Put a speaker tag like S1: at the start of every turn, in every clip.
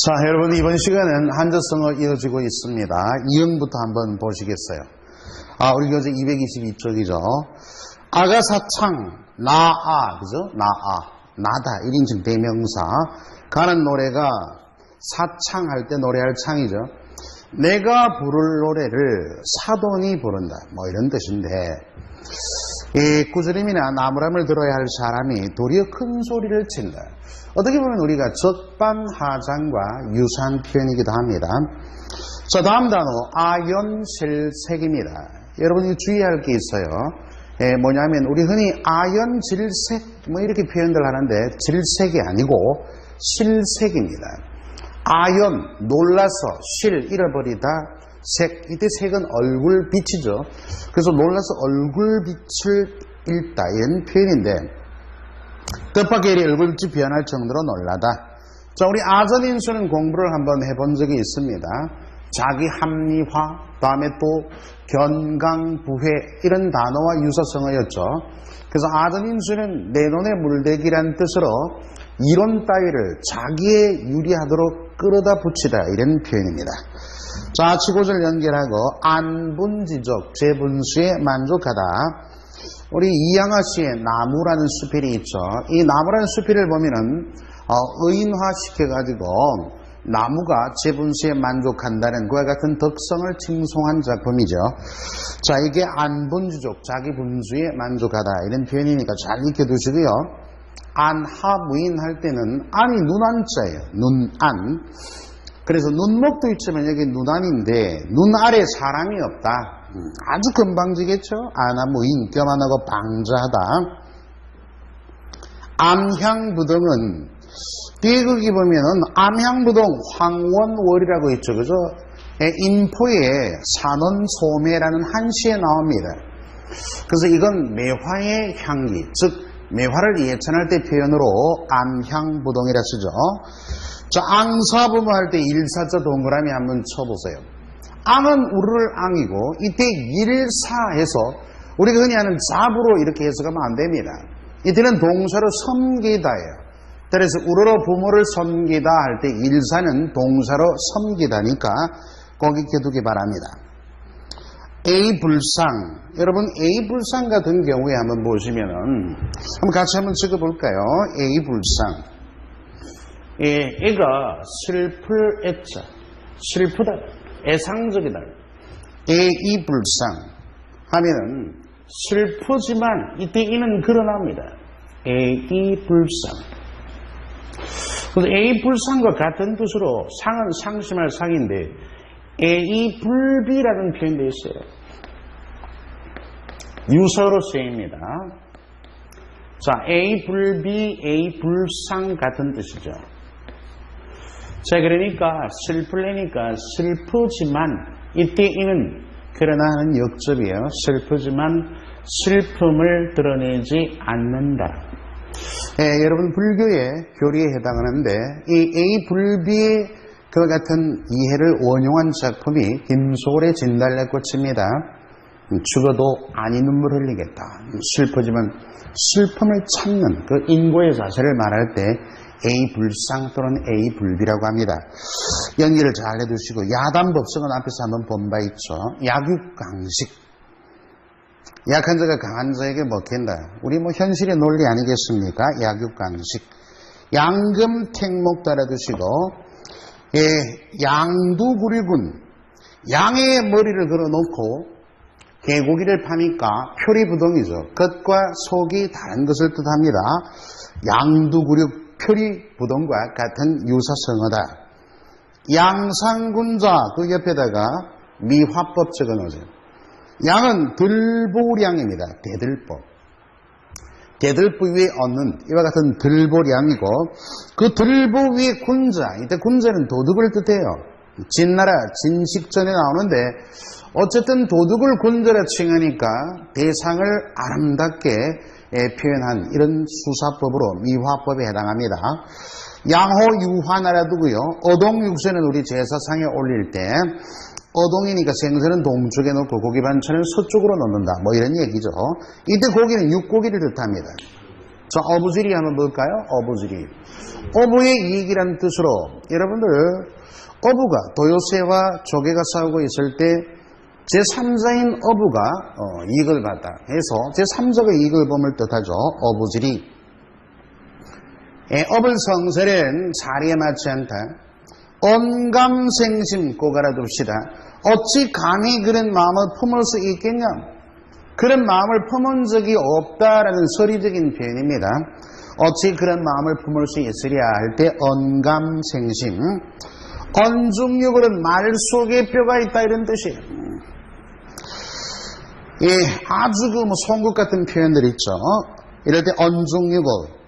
S1: 자, 여러분 이번 시간은 한자성어 이어지고 있습니다. 이응부터 한번 보시겠어요? 우리 교재 222쪽이죠. 아가사창, 나아, 그죠? 나아, 나다, 1인칭 대명사. 가는 노래가 사창할 때 노래할 창이죠. 내가 부를 노래를 사돈이 부른다. 뭐 이런 뜻인데, 이 꾸지람이나 나무람을 들어야 할 사람이 도리어 큰 소리를 친다. 어떻게 보면 우리가 적반하장과 유사한 표현이기도 합니다. 자, 다음 단어 아연실색입니다. 여러분이 주의할 게 있어요. 뭐냐면 우리 흔히 아연질색 뭐 이렇게 표현들 하는데 질색이 아니고 실색입니다. 아연 놀라서 실 잃어버리다 색, 이때 색은 얼굴 빛이죠. 그래서 놀라서 얼굴 빛을 잃다 이런 표현인데 뜻밖의 일이 얼굴빛이 변할 정도로 놀라다. 자, 우리 아전인수는 공부를 한번 해본 적이 있습니다. 자기 합리화, 다음에 또 견강부회 이런 단어와 유사성어였죠. 그래서 아전인수는 내 눈에 물대기란 뜻으로 이론 따위를 자기에 유리하도록 끌어다 붙이다 이런 표현입니다. 자, 지고절 연결하고 안분지족, 재분수에 만족하다. 우리 이양화 씨의 나무라는 수필이 있죠. 이 나무라는 수필을 보면은 의인화 시켜가지고 나무가 재분수에 만족한다는 그와 같은 덕성을 칭송한 작품이죠. 자, 이게 안분지족, 자기 분수에 만족하다 이런 표현이니까 잘 익혀두시고요. 안하무인 할 때는 안이 눈안자예요. 눈안. 그래서 눈목도 있지만 여기 눈안인데 눈 아래 사람이 없다. 아주 금방지겠죠. 안하무인, 껴만하고 방자하다. 암향부동은 뒤에 거기 보면은 암향부동 황원월이라고 있죠. 그죠? 인포에 산원소매라는 한시에 나옵니다. 그래서 이건 매화의 향기, 즉 매화를 예찬할 때 표현으로 암향부동이라 쓰죠. 자, 앙사부모 할 때 일사자 동그라미 한번 쳐보세요. 앙은 우르를 앙이고 이때 일사해서 우리가 흔히 하는 잡으로 이렇게 해석하면 안 됩니다. 이때는 동사로 섬기다예요. 그래서 우르로 부모를 섬기다 할 때 일사는 동사로 섬기다니까 꼭 익혀두기 바랍니다. A불상, 여러분 A불상 같은 경우에 한번 보시면은 한번 같이 한번 찍어볼까요? A불상. 애가 슬플 애자, 슬프다, 애상적이다. 애이불상 하면은 슬프지만 이때 이는 그러납니다. 애이불상. 그래서 애이불상과 같은 뜻으로 상은 상심할 상인데 애이불비라는 표현도 있어요. 유서로 쓰입니다. 자, 애이불비, 애이불상 같은 뜻이죠. 자, 그러니까 슬플래니까 슬프지만 이때 이는 그러나 하는 역접이에요. 슬프지만 슬픔을 드러내지 않는다. 여러분 불교의 교리에 해당하는데 이 A불비의 그와 같은 이해를 원용한 작품이 김소월의 진달래꽃입니다. 죽어도 아니 눈물 흘리겠다. 슬프지만 슬픔을 참는 그 인고의 자세를 말할 때 A불상 또는 A불비라고 합니다. 연기를 잘 해두시고 야단법성은 앞에서 한번 본 바 있죠. 약육강식. 약한 자가 강한 자에게 먹힌다. 우리 뭐 현실의 논리 아니겠습니까? 약육강식. 양금택목 따라두시고 양두구리군. 양의 머리를 걸어놓고 개고기를 파니까 표리부동이죠. 겉과 속이 다른 것을 뜻합니다. 양두구리 표리부동과 같은 유사성어다. 양상군자 그 옆에다가 미화법 적어놓으세요. 양은 들보량입니다. 대들보. 대들보 위에 얻는 이와 같은 들보량이고 그 들보 위에 군자, 이때 군자는 도둑을 뜻해요. 진나라 진식전에 나오는데 어쨌든 도둑을 군자라 칭하니까 대상을 아름답게 표현한 이런 수사법으로 미화법에 해당합니다. 양호유화 나라두고요. 어동육세는 우리 제사상에 올릴 때 어동이니까 생선은 동쪽에 놓고 고기 반찬을 서쪽으로 넣는다. 뭐 이런 얘기죠. 이때 고기는 육고기를 뜻합니다. 자, 어부지리 한번 볼까요? 어부지리. 어부의 이익이라는 뜻으로 여러분들 어부가 도요새와 조개가 싸우고 있을 때 제3자인 어부가 이익을 받다 해서 제3자가 이익을 범을 뜻하죠. 어부지리. 어불 성설은 자리에 맞지 않다. 언감생심 꼭 알아둡시다. 어찌 감히 그런 마음을 품을 수 있겠냐? 그런 마음을 품은 적이 없다라는 서리적인 표현입니다. 어찌 그런 마음을 품을 수 있으랴 할 때 언감생심. 언중육은 말 속에 뼈가 있다 이런 뜻이에요. 예, 아주 그 송곳 같은 표현들 있죠. 이럴 때 언중육을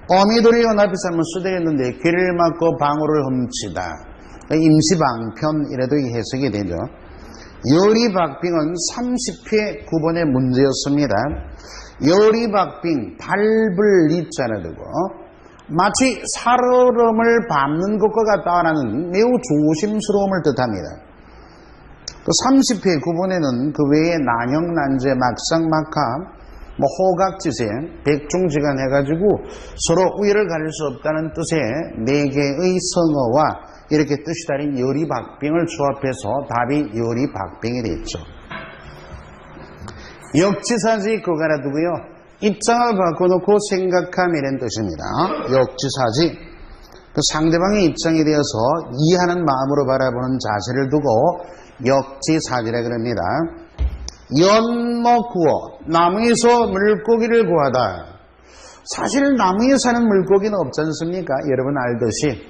S1: 어미돌이 연합에서 한번 쓰되었는데 귀를 막고 방울을 훔치다. 임시방편 이래도 해석이 되죠. 요리박빙은 30회 9번의 문제였습니다. 요리박빙 밟을 리자를 두고 마치 살얼음을 밟는 것과 같다라는 매우 조심스러움을 뜻합니다. 또 30회 9번에는 그 외에 난형난제 막상막하 호각지세 백중지간 해가지고 서로 우열을 가릴 수 없다는 뜻의 4개의 성어와 이렇게 뜻이 다른 요리박빙을 조합해서 답이 요리박빙이 됐죠. 역지사지 그거 알아두고요. 입장을 바꿔놓고 생각함이라는 뜻입니다. 역지사지 그 상대방의 입장에 대해서 이해하는 마음으로 바라보는 자세를 두고 역지사지라 그럽니다. 연먹구워 나무에서 물고기를 구하다. 사실 나무에 사는 물고기는 없지 않습니까? 여러분 알듯이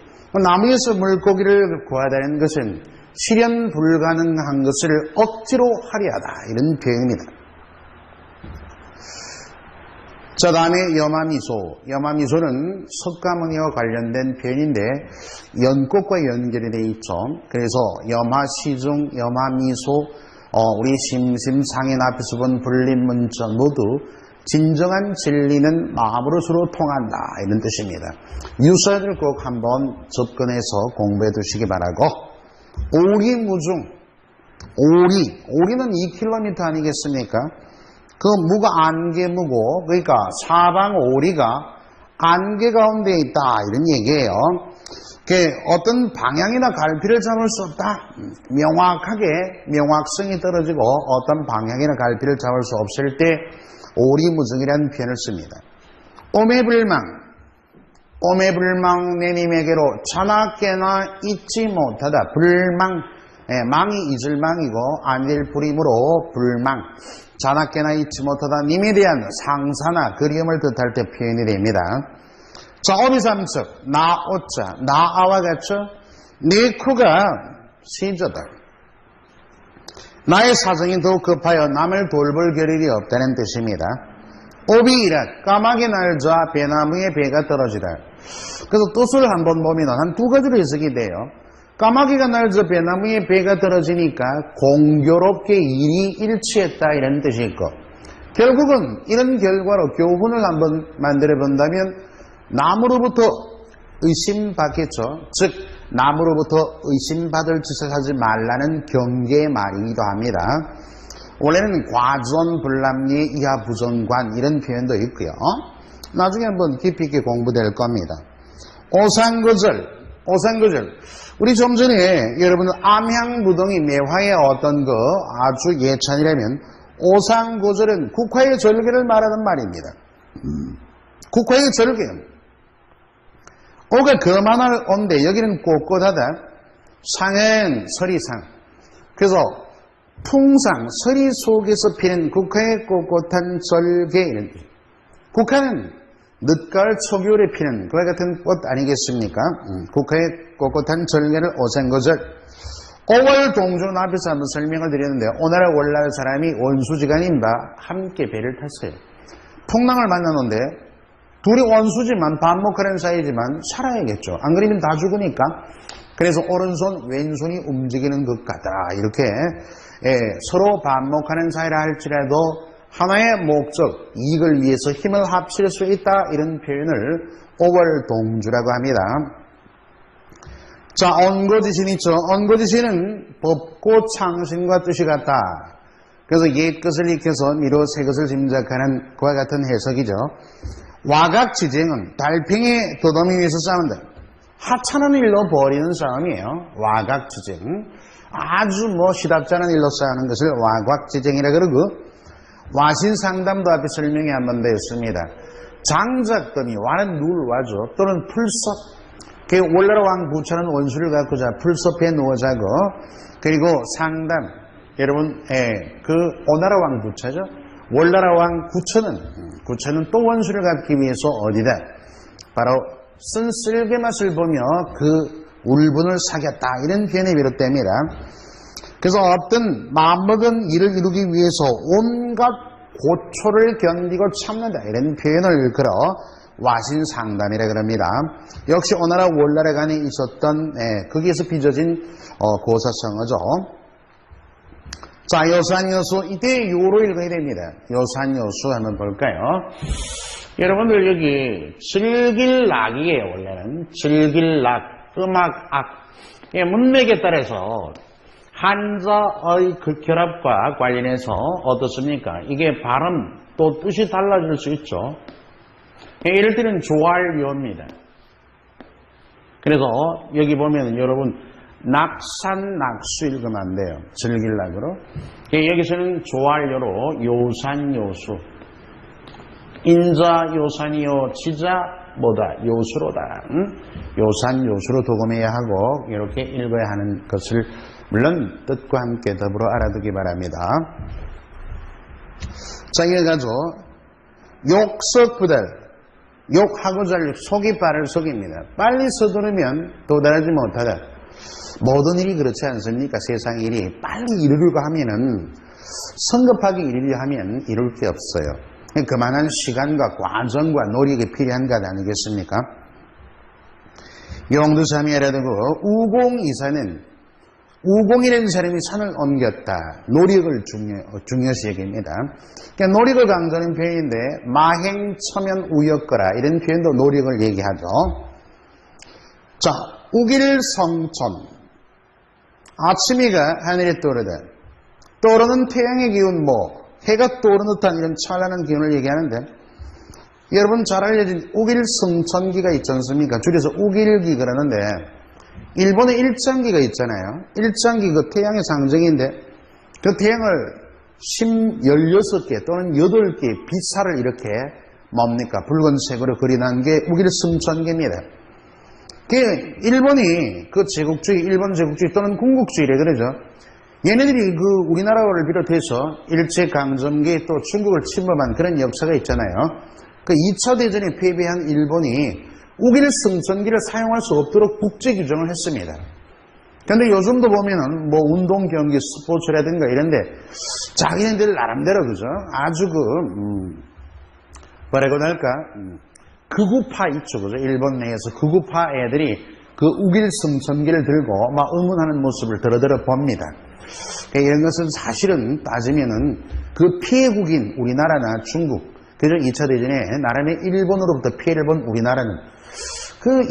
S1: 나무에서 물고기를 구하다는 것은 실현 불가능한 것을 억지로 하려 하다 이런 표현입니다. 자, 다음에 염화미소. 염화미소는 석가모니와 관련된 표현인데 연꽃과 연결이 되어 있죠. 그래서 염화시중, 염화미소, 우리 심심상인 앞에서 본 불림문자 모두 진정한 진리는 마음으로 서로 통한다 이런 뜻입니다. 유서를 꼭 한번 접근해서 공부해 두시기 바라고. 오리무중. 오리는 2km 아니겠습니까? 그 무가 안개무고 그러니까 사방 오리가 안개 가운데 있다 이런 얘기예요. 어떤 방향이나 갈피를 잡을 수 없다. 명확하게 명확성이 떨어지고 어떤 방향이나 갈피를 잡을 수 없을 때 오리무중이라는 표현을 씁니다. 오매불망 내님에게로 자나깨나 잊지 못하다. 불망, 망이 잊을 망이고 안일 불임으로 불망. 자나깨나 잊지 못하다. 님에 대한 상사나 그리움을 뜻할 때 표현이 됩니다. 자, 어비삼척 나오자 나아와 같죠. 네 코가 시저다. 나의 사정이 더욱 급하여 남을 돌볼 겨를이 없다는 뜻입니다. 오비이라 까마귀 날자 배나무에 배가 떨어지다. 그래서 뜻을 한번 보면 한 두 가지로 해석이 돼요. 까마귀가 날자 배나무에 배가 떨어지니까 공교롭게 일이 일치했다 이런 뜻이 있고, 결국은 이런 결과로 교훈을 한번 만들어 본다면 남으로부터 의심받겠죠. 즉 남으로부터 의심받을 짓을 하지 말라는 경계의 말이기도 합니다. 원래는 과전불남리 이하부전관 이런 표현도 있고요. 나중에 한번 깊이 있게 공부될 겁니다. 오상거절. 우리 좀 전에 여러분 암향무동이 매화의 어떤 거 아주 예찬이라면 오상거절은 국화의 절개를 말하는 말입니다. 국화의 절개. 오가 거만할 온데 여기는 꼿꼿하다. 상은 서리상. 그래서 풍상, 서리 속에서 피는 국화의 꼿꼿한 절개. 국화는 늦가을 초겨울에 피는 그와 같은 꽃 아니겠습니까? 국화의 꼿꼿한 절개를 오상거절. 5월 동주는 앞에서 한번 설명을 드렸는데 오나라 월날 사람이 원수지간인바 함께 배를 탔어요. 풍랑을 만나는데 둘이 원수지만 반목하는 사이지만 살아야겠죠. 안 그러면 다 죽으니까. 그래서 오른손 왼손이 움직이는 것 같다. 이렇게 서로 반목하는 사이라 할지라도 하나의 목적, 이익을 위해서 힘을 합칠 수 있다. 이런 표현을 5월 동주라고 합니다. 자, 언거지신 있죠. 언거지신은 법고 창신과 뜻이 같다. 그래서 옛것을 익혀서 미로 새것을 짐작하는 그와 같은 해석이죠. 와각지쟁은 달팽이 도더미 위에서 싸운다. 하찮은 일로 벌이는 싸움이에요. 와각지쟁. 아주 시답지 않은 일로 싸우는 것을 와각지쟁이라 그러고, 와신상담도 앞에 설명이 한번 되었습니다. 장작더미, 와는 누울와죠. 또는 풀섭. 그 올나라 왕 부처는 원수를 갖고자 풀섭에 누워자고, 그리고 상담. 여러분, 그 오나라 왕 부처죠. 월나라 왕 구처는 또 원수를 갚기 위해서 어디다? 바로 쓴쓸개 맛을 보며 그 울분을 사겼다. 이런 표현이 비롯됩니다. 그래서 어떤 마음먹은 일을 이루기 위해서 온갖 고초를 견디고 참는다. 이런 표현을 걸어 와신상담이라 그럽니다. 역시 오나라 월나라 간에 있었던 거기에서 빚어진 고사성어죠. 자, 요산요수. 이때 요로 읽어야 됩니다. 요산요수 한번 볼까요? 여러분들 여기 즐길락이에요. 원래는 즐길락, 음악악. 문맥에 따라서 한자의 그 결합과 관련해서 어떻습니까? 이게 발음 또 뜻이 달라질 수 있죠. 예를 들면 좋아할 요입니다. 그래서 여기 보면 여러분 낙산, 낙수 읽으면 안 돼요. 즐길락으로. 여기서는 좋아할 요로 요산, 요수. 인자, 요산이요, 지자, 뭐다? 요수로다. 응? 요산, 요수로 도금해야 하고 이렇게 읽어야 하는 것을 물론 뜻과 함께 더불어 알아두기 바랍니다. 자, 이래가지고 욕석부달. 욕하고자 속이 빠를 속입니다. 빨리 서두르면 도달하지 못하다. 모든 일이 그렇지 않습니까? 세상 일이 빨리 이루려고 하면은 성급하게 이루려 하면 이룰 게 없어요. 그만한 시간과 과정과 노력이 필요한 것 아니겠습니까? 용두삼이라든가 우공이사는 우공이라는 사람이 산을 옮겼다. 노력을 중요시 여깁니다. 그러니까 노력을 강조하는 표현인데 마행처면 우역거라 이런 표현도 노력을 얘기하죠. 자, 우길성천. 아침이가 하늘에 떠오르다. 떠오르는 태양의 기운 해가 떠오르는 듯한 이런 찬란한 기운을 얘기하는데 여러분 잘 알려진 우길성천기가 있지 않습니까? 줄여서 우길기 그러는데 일본의 일장기가 있잖아요. 일장기 그 태양의 상징인데 그 태양을 16개 또는 8개의 빛살을 이렇게 붉은색으로 그려놓은 게 우길성천기입니다. 일본이 그 제국주의, 일본 제국주의 또는 군국주의래 그러죠. 얘네들이 그 우리나라를 비롯해서 일제강점기에 또 중국을 침범한 그런 역사가 있잖아요. 그 2차 대전에 패배한 일본이 우길성천기를 사용할 수 없도록 국제 규정을 했습니다. 그런데 요즘도 보면은 운동 경기, 스포츠라든가 이런데 자기네들 나름대로 그죠? 아주 뭐라고 할까? 극우파 있죠, 그죠? 일본 내에서 극우파 애들이 그 우길성천기를 들고 응원하는 모습을 더러더러 봅니다. 이런 것은 사실은 따지면은 그 피해국인 우리나라나 중국, 그죠? 2차 대전에 나름의 일본으로부터 피해를 본 우리나라는 그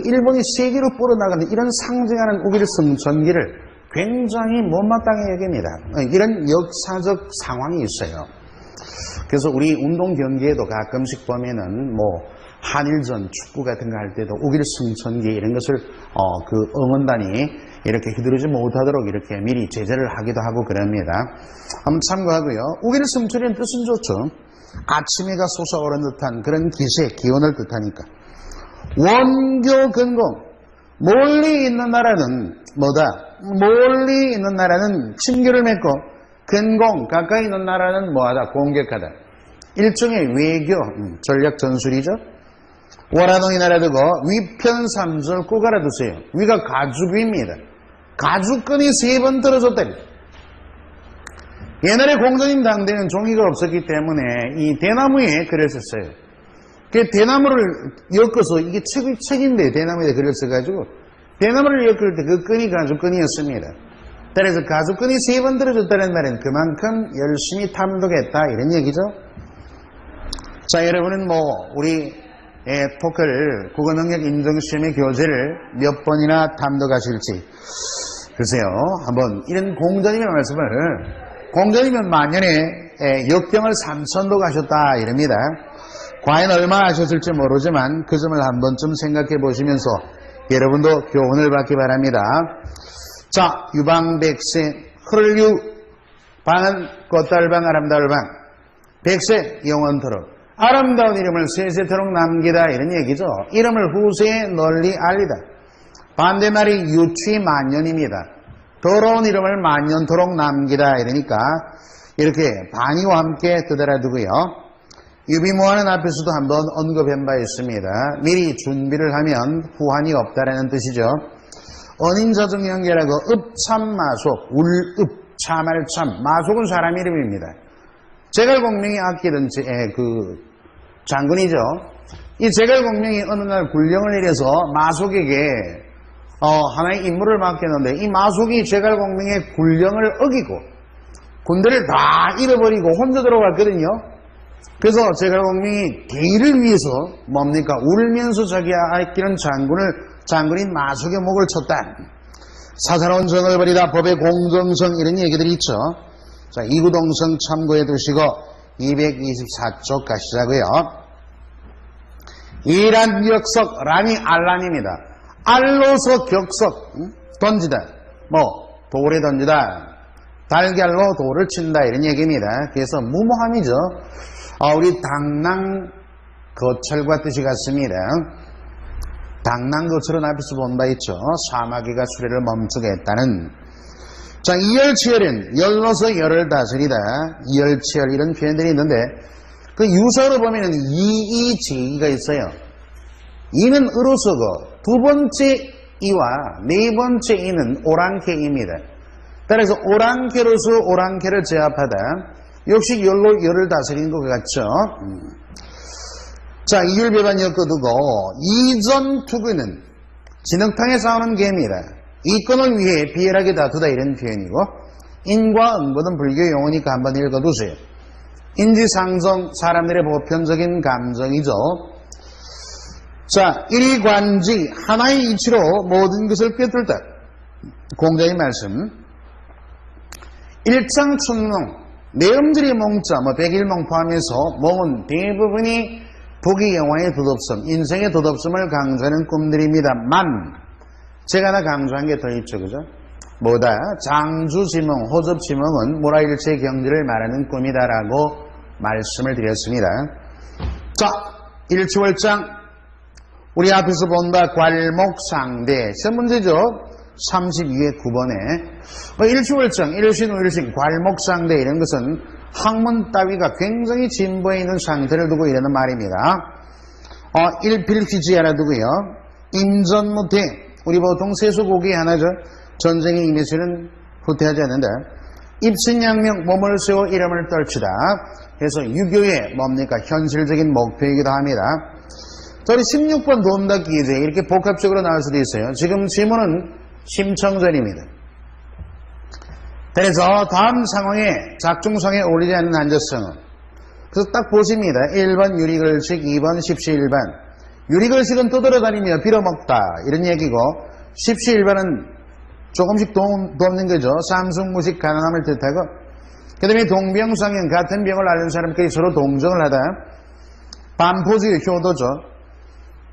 S1: 일본이 세계로 뻗어나가는 이런 상징하는 우길성천기를 굉장히 못마땅해 여깁니다. 이런 역사적 상황이 있어요. 그래서 우리 운동 경기에도 가끔씩 보면은 한일전 축구 같은 거 할 때도 우길성천기 이런 것을 응원단이 이렇게 휘두르지 못하도록 이렇게 미리 제재를 하기도 하고 그럽니다. 한번 참고하고요. 우길성천이라는 뜻은 좋죠. 아침해가 솟아오른 듯한 그런 기세, 기온을 뜻하니까. 원교근공. 멀리 있는 나라는 뭐다? 멀리 있는 나라는 친교를 맺고 근공, 가까이 있는 나라는 뭐하다? 공격하다. 일종의 외교, 전략 전술이죠. 월화동이 나라두고 위편삼절 꼭 알아두세요. 위가 가죽위입니다. 가죽끈이 3번 떨어졌다니. 옛날에 공자님 당대는 종이가 없었기 때문에 이 대나무에 글을 썼어요. 그 대나무를 엮어서 이게 책인데 대나무에 글을 써가지고 대나무를 엮을 때 그 끈이 가죽끈이었습니다. 그래서 가죽끈이 3번 떨어졌다는 말은 그만큼 열심히 탐독했다 이런 얘기죠. 자, 여러분은 우리 토클 국어능력 인정시험의 교재를 몇 번이나 탐독하실지 글쎄요. 한번 이런 공자님의 말씀을 공자님은 만년에 역경을 3000도 가셨다 이럽니다. 과연 얼마 하셨을지 모르지만 그 점을 한 번쯤 생각해 보시면서 여러분도 교훈을 받기 바랍니다. 자, 유방백세 헐류 방은 꽃달방 아름다울 방 백세 영원토록 아름다운 이름을 세세토록 남기다 이런 얘기죠. 이름을 후세에 널리 알리다. 반대말이 유취만년입니다. 더러운 이름을 만년토록 남기다 이러니까 이렇게 반이와 함께 뜻알아두고요. 유비무화는 앞에서도 한번 언급한 바 있습니다. 미리 준비를 하면 후환이 없다라는 뜻이죠. 언인자정 연결하고 읍참마속 울읍 참알참 마속은 사람 이름입니다. 제갈공명이 아끼던 그 장군이죠. 이 제갈공명이 어느 날 군령을 내려서 마속에게 하나의 임무를 맡겼는데 이 마속이 제갈공명의 군령을 어기고 군대를 다 잃어버리고 혼자 들어갔거든요. 그래서 제갈공명이 대의를 위해서 뭡니까? 울면서 자기 아끼는 장군인 마속의 목을 쳤다. 사사로운 정을 버리다 법의 공정성 이런 얘기들이 있죠. 자, 이구동성 참고해 두시고 224쪽 가시자고요. 이란 격석 란이 알란입니다. 알로서 격석 던지다. 돌에 던지다. 달걀로 돌을 친다 이런 얘기입니다. 그래서 무모함이죠. 우리 당낭 거철과 뜻이 같습니다. 당낭거철은 앞에서 본 바 있죠. 사마귀가 수레를 멈추게 했다는. 자, 이열치열은 열로서 열을 다스리다. 이열치열 이런 표현들이 있는데 그 유서로 보면은 이이제기가 있어요. 이는 으로서고 두 번째 이와 네 번째 이는 오랑캐입니다. 따라서 오랑캐로서 오랑캐를 제압하다. 역시 열로 열을 다스리는 것 같죠. 자, 이율배반 엮어두고 이전 투구는 진흙탕에 싸우는 개입니다. 이권을 위해 비열하게 다투다 이런 표현이고 인과 응보는 불교 용어니까 한번 읽어두세요. 인지상정 사람들의 보편적인 감정이죠. 자, 일관지 하나의 이치로 모든 것을 꿰뚫다. 공자의 말씀. 일장춘몽 내음절의 몽자 백일몽 포함해서 몽은 대부분이 부귀 영화의 돛없음, 인생의 돛없음을 강조하는 꿈들입니다만 제가 하나 강조한 게 더 있죠, 그죠? 뭐다? 장주지몽, 호접지몽은 모라일체의 경지를 말하는 꿈이다라고 말씀을 드렸습니다. 자, 일치월장 우리 앞에서 본다 괄목상대 시험 문제죠. 32회 9번에 일치월장, 일신, 우일신, 괄목상대 이런 것은 학문 따위가 굉장히 진보해 있는 상태를 두고 이러는 말입니다. 일필휘지 알아두고요. 임전무태 우리 보통 세수곡이 하나죠. 전쟁에 임해서는 후퇴하지 않는다. 입신양명 몸을 세워 이름을 떨치다. 그래서 유교의 뭡니까? 현실적인 목표이기도 합니다. 자, 우리 16번 돈닫기 이제 이렇게 복합적으로 나올 수도 있어요. 지금 지문은 심청전입니다. 그래서 다음 상황에 작중성에 어울리지 않는 한자성은 그래서 딱 보십니다. 1번 유리글식, 2번 십시일반. 유리글식은 떠돌아다니며 빌어먹다 이런 얘기고 십시일반은 조금씩 돕는 거죠. 삼숭무식 가난함을 뜻하고 그 다음에 동병상연 같은 병을 앓는 사람끼리 서로 동정을 하다. 반포주의 효도죠.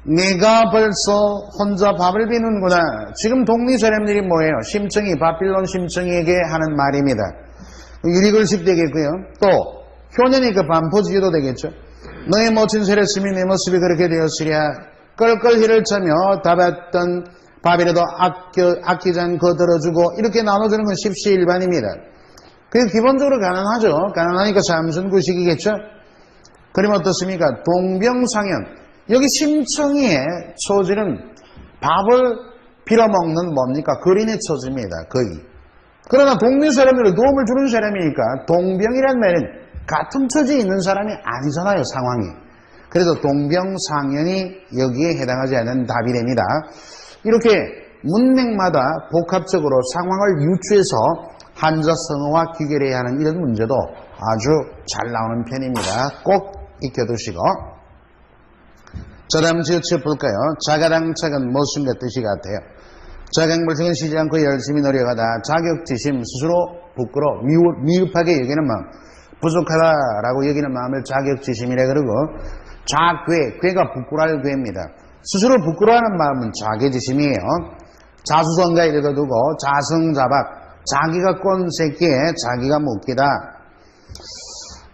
S1: 내가 벌써 혼자 밥을 비는구나. 지금 동리 사람들이 뭐예요? 심청이, 바빌론 심청이에게 하는 말입니다. 유리글식 되겠고요. 또 효년이 그 반포주의도 되겠죠. 너의 모친 세렸으니 내 모습이 그렇게 되었으랴. 껄껄 힐을 차며 다봤던 밥이라도 아끼지 않고 들어주고 이렇게 나눠주는 건 십시일반입니다. 그게 기본적으로 가난하죠. 가난하니까 삼순구식이겠죠. 그러면 어떻습니까? 동병상연. 여기 심청이의 처지는 밥을 빌어먹는 뭡니까? 거린의 처지입니다. 거의. 그러나 동네 사람들은 도움을 주는 사람이니까 동병이란 말은 같은 처지에 있는 사람이 아니잖아요. 상황이. 그래서 동병상연이 여기에 해당하지 않는 답이 됩니다. 이렇게 문맥마다 복합적으로 상황을 유추해서 한자 성어와 귀결해야 하는 이런 문제도 아주 잘 나오는 편입니다. 꼭 익혀두시고. 자, 다음 지어쳐 볼까요? 자가당착은 무슨 뜻이 같아요? 자격불성은 쉬지 않고 열심히 노력하다. 자격지심, 스스로 부끄러워, 미흡하게 여기는 마음, 부족하다라고 여기는 마음을 자격지심이라 그러고 좌괴, 괴가 부끄러울 괴입니다. 스스로 부끄러워하는 마음은 좌괴지심이에요. 자수성가 읽어두고 자성자박, 자기가 꼰 새끼에 자기가 묻기다.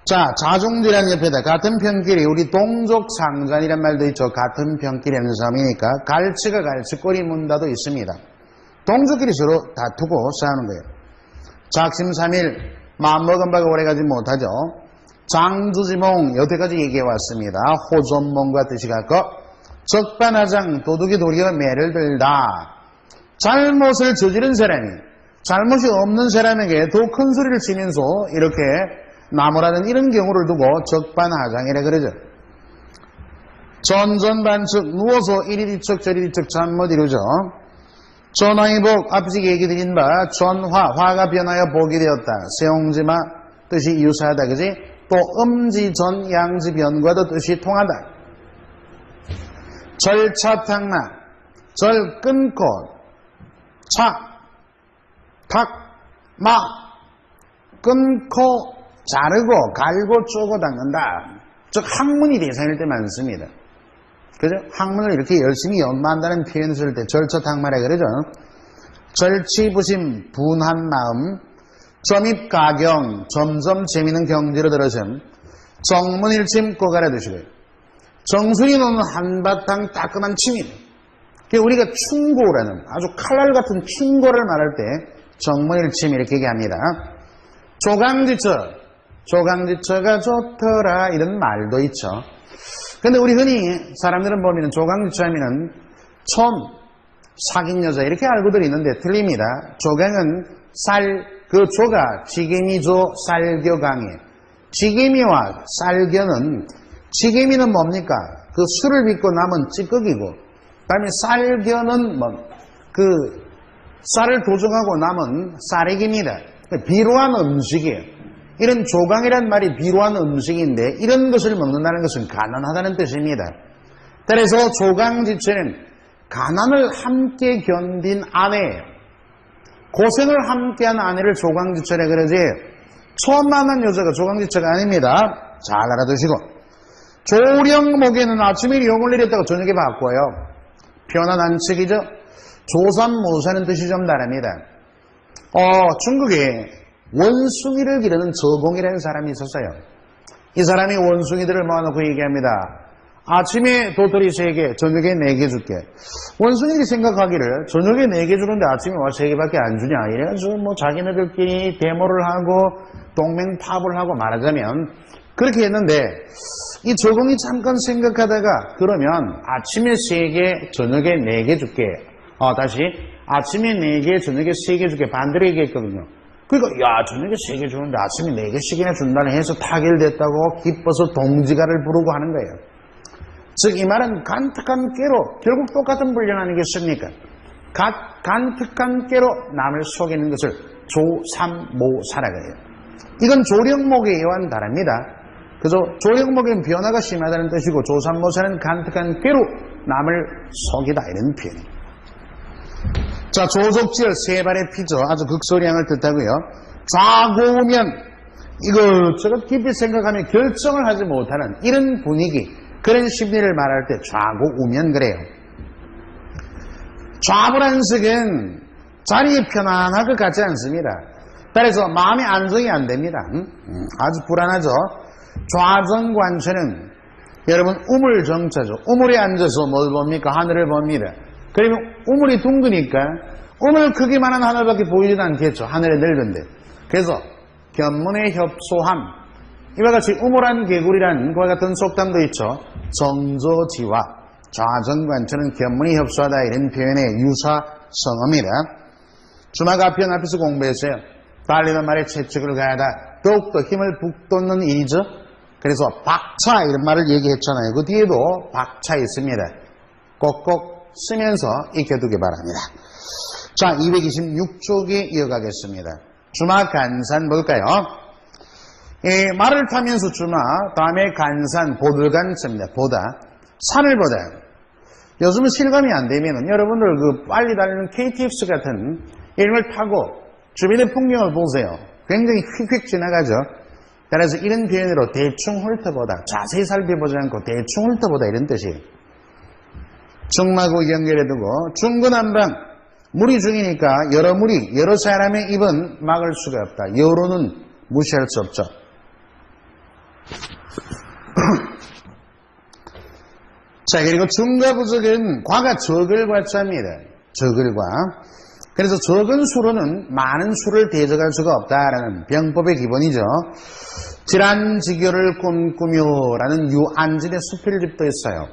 S1: 자, 자중지란 옆에다 같은 편끼리, 우리 동족상관이란 말도 있죠. 같은 편끼리라는 사람이니까 갈치가 갈치 꼬리 문다도 있습니다. 동족끼리 서로 다투고 싸우는 거예요. 작심삼일, 마음먹은 바가 오래가지 못하죠. 장주지몽, 여태까지 얘기해왔습니다. 호존몽과 뜻이 같고, 적반하장, 도둑이 도리어 매를 들다. 잘못을 저지른 사람이 잘못이 없는 사람에게 더 큰 소리를 치면서 이렇게 나무라는 이런 경우를 두고 적반하장이라 그러죠. 전전반측, 누워서 이리 뒤척 저리 뒤척 잘못 이루죠. 전화의복, 앞서 얘기 드린 바 전화, 화가 변하여 복이 되었다. 세옹지마, 뜻이 유사하다. 그지? 또 음지, 전, 양지, 변과도 뜻이 통한다. 절차탕나, 절 끊고, 차, 탁, 마, 끊고, 자르고, 갈고, 쪼고 닦는다. 즉, 학문이 대상일 때 많습니다. 그죠? 학문을 이렇게 열심히 연마한다는 표현을 쓸 때 절차탕마라 그러죠. 절치부심, 분한 마음, 점입가경, 점점 재미있는 경지로 들어선 정문일침 꼬가라 두시고요. 정순이 놓는 한바탕 따끔한 침입. 우리가 충고라는 아주 칼날 같은 충고를 말할 때 정문일침 이렇게 얘기합니다. 조강지처가 좋더라 이런 말도 있죠. 근데 우리 흔히 사람들은 보면 조강지처 하면은 촌, 사귄 여자 이렇게 알고들 있는데 틀립니다. 조강은 그 조가 지게미조 살겨강에, 지게미와 살겨는, 지게미는 뭡니까? 그 술을 빚고 남은 찌꺼기고, 그 다음에 살겨는 쌀을 도정하고 남은 쌀액입니다. 비루한 음식이에요. 이런 조강이란 말이 비루한 음식인데 이런 것을 먹는다는 것은 가난하다는 뜻입니다. 그래서 조강지처는 가난을 함께 견딘 아내예요. 고생을 함께한 아내를 조강지처라 그러지 처음 만난 여자가 조강지처가 아닙니다. 잘 알아두시고 조령목에는 아침에 용을 내렸다고 저녁에 바꿔요. 편안한 척이죠. 조삼모사는 뜻이 좀 다릅니다. 중국에 원숭이를 기르는 저공이라는 사람이 있었어요. 이 사람이 원숭이들을 모아놓고 얘기합니다. 아침에 도토리 3개, 저녁에 4개 줄게. 원숭이들이 생각하기를 저녁에 4개 주는데 아침에 와 3개밖에 안 주냐. 이래가지고 자기네들끼리 데모를 하고 동맹파업을 하고 말하자면 그렇게 했는데 이 저공이 잠깐 생각하다가 그러면 아침에 3개, 저녁에 4개 줄게. 다시 아침에 4개, 저녁에 3개 줄게. 반대로 얘기했거든요. 그러니까 저녁에 3개 주는데 아침에 4개씩이나 준다는 해서 타결됐다고 기뻐서 동지가를 부르고 하는 거예요. 즉 이 말은 간특한 꾀로 결국 똑같은 분량 아니겠습니까? 간특한 꾀로 남을 속이는 것을 조삼모사라고 해요. 이건 조령목에 의한 다릅니다. 그래서 조령목엔 변화가 심하다는 뜻이고 조삼모사는 간특한 꾀로 남을 속이다 이런 표현입니다. 자, 조속지열 세 발의 피죠. 아주 극소량을 뜻하고요. 좌고우면 이것저것 깊이 생각하며 결정을 하지 못하는 이런 분위기, 그런 심리를 말할 때 좌고우면 그래요. 좌불안석은 자리에 편안할 것 같지 않습니다. 따라서 마음의 안정이 안 됩니다. 아주 불안하죠. 좌정관처는 여러분 우물정차죠. 우물에 앉아서 뭘 봅니까? 하늘을 봅니다. 그러면 우물이 둥그니까 우물 크기만한 하늘밖에 보이지도 않겠죠. 하늘이 넓은데. 그래서 견문의 협소함, 이와 같이 우물한 개구리라는 그와 같은 속담도 있죠. 정조지와 좌정관처는 견문이 협소하다 이런 표현의 유사성어입니다. 주마가편 앞에서 공부했어요. 달리는 말에 채찍을 가하다. 더욱더 힘을 북돋는 일이죠. 그래서 박차 이런 말을 얘기했잖아요. 그 뒤에도 박차 있습니다. 꼭꼭 쓰면서 익혀두기 바랍니다. 자, 226쪽에 이어가겠습니다. 주마 간산 볼까요? 말을 타면서 주마, 다음에 간산, 보들간 씁니다. 보다, 산을 보다. 요즘은 실감이 안 되면 여러분들 그 빨리 달리는 KTX 같은 이런 걸 타고 주변의 풍경을 보세요. 굉장히 휙휙 지나가죠. 따라서 이런 표현으로 대충 훑어보다, 자세히 살펴보지 않고 대충 훑어보다 이런 뜻이에요. 중마고 연결해두고 중구난방, 물이 중이니까 여러 물이 여러 사람의 입은 막을 수가 없다. 여로는 무시할 수 없죠. 자, 그리고 중과 부적은 과가 적을 과자입니다. 적을과. 그래서 적은 수로는 많은 수를 대적할 수가 없다라는 병법의 기본이죠. 질환지교를 꿈꾸며라는 유안진의 수필집도 있어요.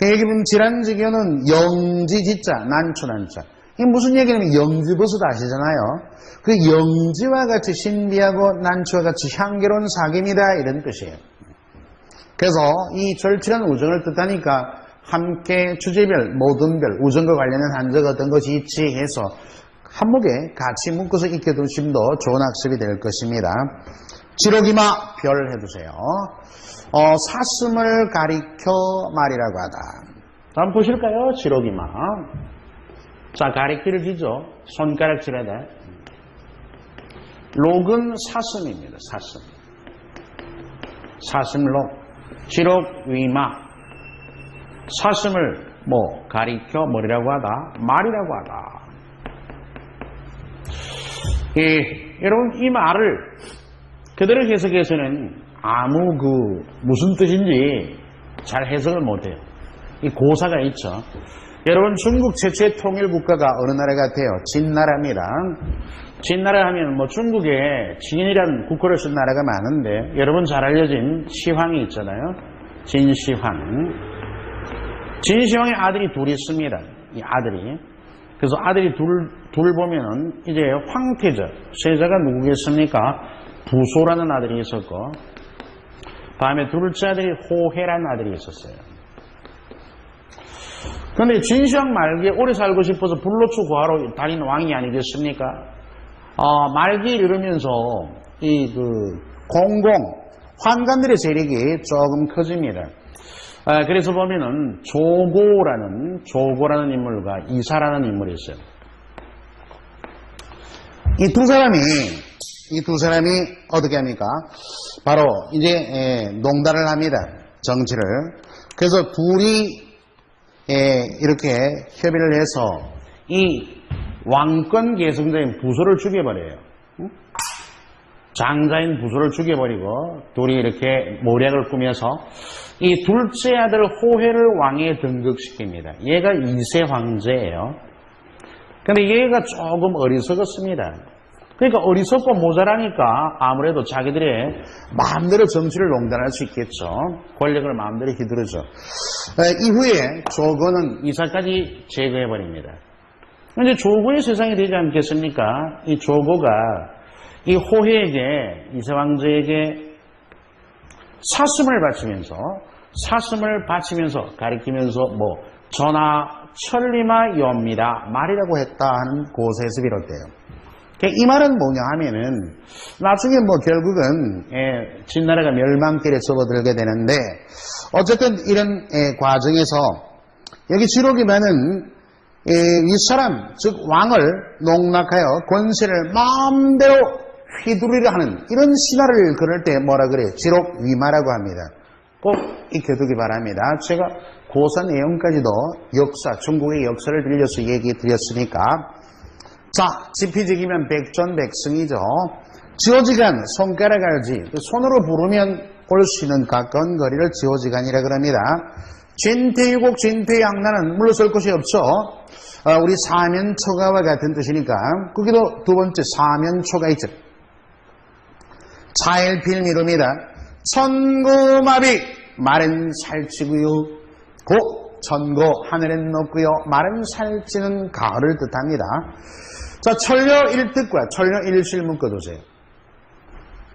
S1: 여기 보면 질환지교는 영지지자, 난초난자. 이게 무슨 얘기냐면 영지버섯 아시잖아요. 그 영지와 같이 신비하고 난초와 같이 향기로운 사귐이다 이런 뜻이에요. 그래서 이 절실한 우정을 뜻하니까 함께 주제별, 모든 별, 우정과 관련된 한자가 어떤 것이 있지 해서 한목에 같이 묶어서 익혀두심도 좋은 학습이 될 것입니다. 지록이마 별 해두세요. 사슴을 가리켜 말이라고 하다. 한번 보실까요? 지록이마. 자, 가리키를 기죠. 손가락질하다. 록은 사슴입니다. 사슴. 사슴록. 지록 위마. 사슴을 가리켜 뭐라고 하다? 말이라고 하다. 여러분 이 말을 그대로 해석해서는 아무 무슨 뜻인지 잘 해석을 못해요. 이 고사가 있죠. 여러분 중국 최초의 통일 국가가 어느 나라 같아요? 진나라입니다. 진나라 하면 중국에 진이라는 국호를 쓴 나라가 많은데 여러분 잘 알려진 시황이 있잖아요. 진시황. 진시황의 아들이 둘이 있습니다. 이 아들이. 그래서 아들이 둘 보면은 이제 황태자, 세자가 누구겠습니까? 부소라는 아들이 있었고, 다음에 둘째 아들이 호해라는 아들이 있었어요. 그런데 진시황 말기에 오래 살고 싶어서 불로초 고하러 다닌 왕이 아니겠습니까? 말기에 이르면서 환관들의 세력이 조금 커집니다. 그래서 보면은 조고라는 인물과 이사라는 인물이 있어요. 이 두 사람이 어떻게 합니까? 바로 이제 농단을 합니다. 정치를. 그래서 둘이 이렇게 협의를 해서 이 왕권 계승자인 부소를 죽여버려요. 장자인 부소를 죽여버리고 둘이 이렇게 모략을 꾸며서 이 둘째 아들 호해를 왕에 등극시킵니다. 얘가 2세 황제예요. 근데 얘가 조금 어리석었습니다. 그러니까 어리석고 모자라니까 아무래도 자기들의 마음대로 정치를 농단할 수 있겠죠. 권력을 마음대로 휘두르죠. 이후에 조고는 이사까지 제거해버립니다. 이제 조고의 세상이 되지 않겠습니까? 이 조고가 이 호해에게, 이세 왕제에게 사슴을 바치면서 가리키면서 전하 천리마 엽니다 말이라고 했다 하는 고사에서 비롯돼요. 이 말은 뭐냐 하면은 나중에 결국은 진나라가 멸망길에 접어들게 되는데 어쨌든 이런 과정에서 여기 지록이면은 이 사람 즉 왕을 농락하여 권세를 마음대로 휘두르려 하는 이런 신화를 그럴 때 뭐라 그래요? 지록 위마라고 합니다. 꼭 익혀두기 바랍니다. 제가 고사 내용까지도 중국의 역사를 들려서 얘기 드렸으니까 자, 지피지기면 백전백승이죠. 지오지간, 손가락 알지. 손으로 부르면 올 수 있는 가까운 거리를 지오지간이라 그럽니다. 진퇴유곡, 진퇴양난은 물러설 곳이 없죠. 우리 사면초가와 같은 뜻이니까 거기도 두 번째 사면초가 있죠. 차일필미로입니다. 천고마비 말은 살찌고요. 천고 하늘엔 높고요. 말은 살찌는 가을을 뜻합니다. 자, 천려 일득과 천려 일실 묶어두세요.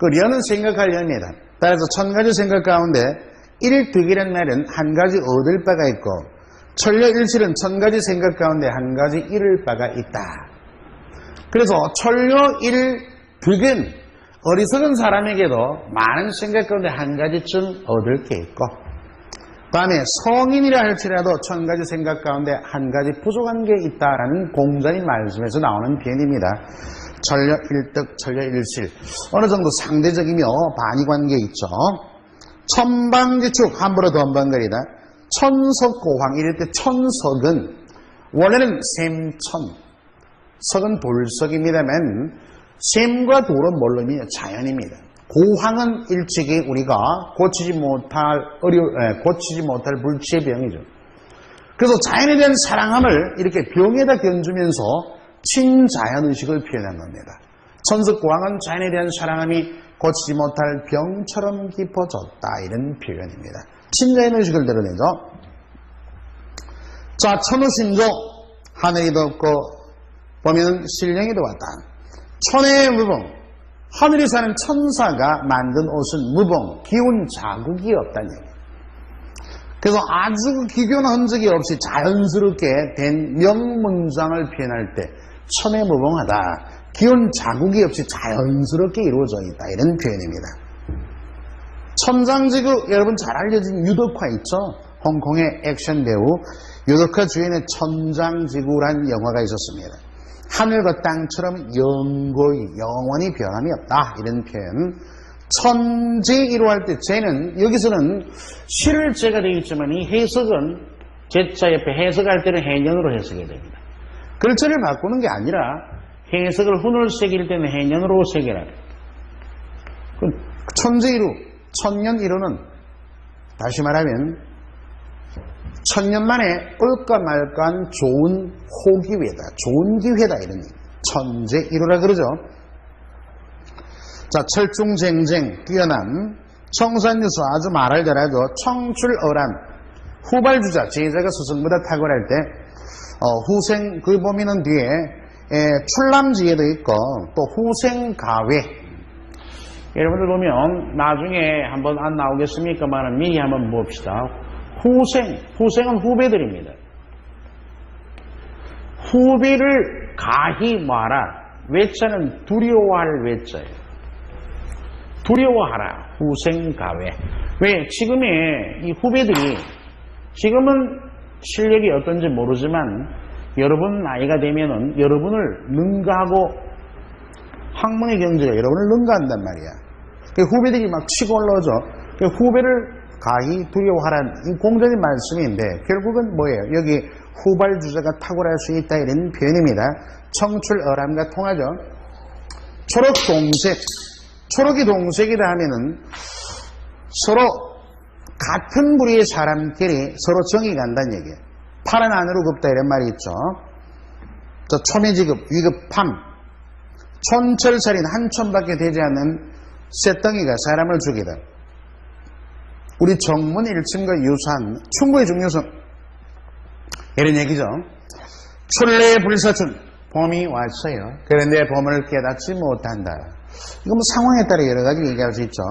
S1: 려는 생각할 려입니다. 따라서 1000가지 생각 가운데 일득이라는 말은 한 가지 얻을 바가 있고 천려 일실은 1000가지 생각 가운데 한 가지 잃을 바가 있다. 그래서 천려 일득은 어리석은 사람에게도 많은 생각 가운데 한 가지쯤 얻을 게 있고 다음에 성인이라 할지라도 1000가지 생각 가운데 한 가지 부족한 게 있다라는 공자님 말씀에서 나오는 표현입니다. 천려일득, 천려일실. 어느 정도 상대적이며 반의관계 있죠. 천방지축, 함부로 덤벙거리다. 천석고황, 이럴 때 천석은 원래는 샘천, 석은 돌석입니다만 샘과 돌은 뭘로 의미냐? 자연입니다. 고황은 일찍이 우리가 고치지 못할 불치의 병이죠. 그래서 자연에 대한 사랑함을 이렇게 병에다 견주면서 친자연의식을 표현한 겁니다. 천석고황은 자연에 대한 사랑함이 고치지 못할 병처럼 깊어졌다, 이런 표현입니다. 친자연의식을 드러내죠. 자, 천우신조, 하늘이 덥고 보면 신령이 더웠다. 천의 무봉, 하늘이 사는 천사가 만든 옷은 무봉, 기운 자국이 없다는 얘기예요. 그래서 아주 기교나 흔적이 없이 자연스럽게 된 명문장을 표현할 때 천의 무봉하다, 기운 자국이 없이 자연스럽게 이루어져 있다, 이런 표현입니다. 천장지구, 여러분 잘 알려진 유덕화 있죠? 홍콩의 액션 배우 유덕화 주연의 천장지구란 영화가 있었습니다. 하늘과 땅처럼 영원히 변함이 없다, 이런 표현. 천지이루 할 때 제는 여기서는 실제가 되겠지만 이 해석은 제자 옆에 해석할 때는 해년으로 해석해야 됩니다. 글자를 바꾸는 게 아니라 해석을 훈을 새길 때는 해년으로 새겨라. 천지이루, 천년이루는 다시 말하면 천년 만에 올까 말까한 좋은 호기회다, 좋은 기회다, 이런 얘기. 천재이루라 그러죠. 자, 철중쟁쟁, 뛰어남, 청산유수, 아주 말할 잘하죠. 청출어람, 후발주자, 제자가 스승보다 탁월할 때, 후생, 그 보면은 뒤에 출람지에도 있고, 또 후생가회. 여러분들 보면 나중에 한번 안 나오겠습니까만 미리 한번 봅시다. 후생은 후배들입니다. 후배를 가히 뭐하라, 외자는 두려워할 외자예요. 두려워하라, 후생가외. 왜? 지금의 이 후배들이, 지금은 실력이 어떤지 모르지만 여러분 나이가 되면은 여러분을 능가하고 학문의 경제가 여러분을 능가한단 말이야. 후배들이 막 치고 올라오죠. 후배를 가히 두려워하라는 이 공적인 말씀인데 결국은 뭐예요? 여기 후발주자가 탁월할 수 있다, 이런 표현입니다. 청출어람과 통하죠. 초록동색, 초록이 동색이다 하면은 서로 같은 부류의 사람끼리 서로 정이 간다는 얘기예요. 파란 안으로 굽다, 이런 말이 있죠. 또 초매지급, 위급함, 촌철살인, 한 촌밖에 되지 않는 쇳덩이가 사람을 죽이다. 우리 정문 1층과 유사한 충고의 중요성, 이런 얘기죠. 출래의 불사춘, 봄이 왔어요. 그런데 봄을 깨닫지 못한다. 이거 뭐 상황에 따라 여러 가지 얘기할 수 있죠.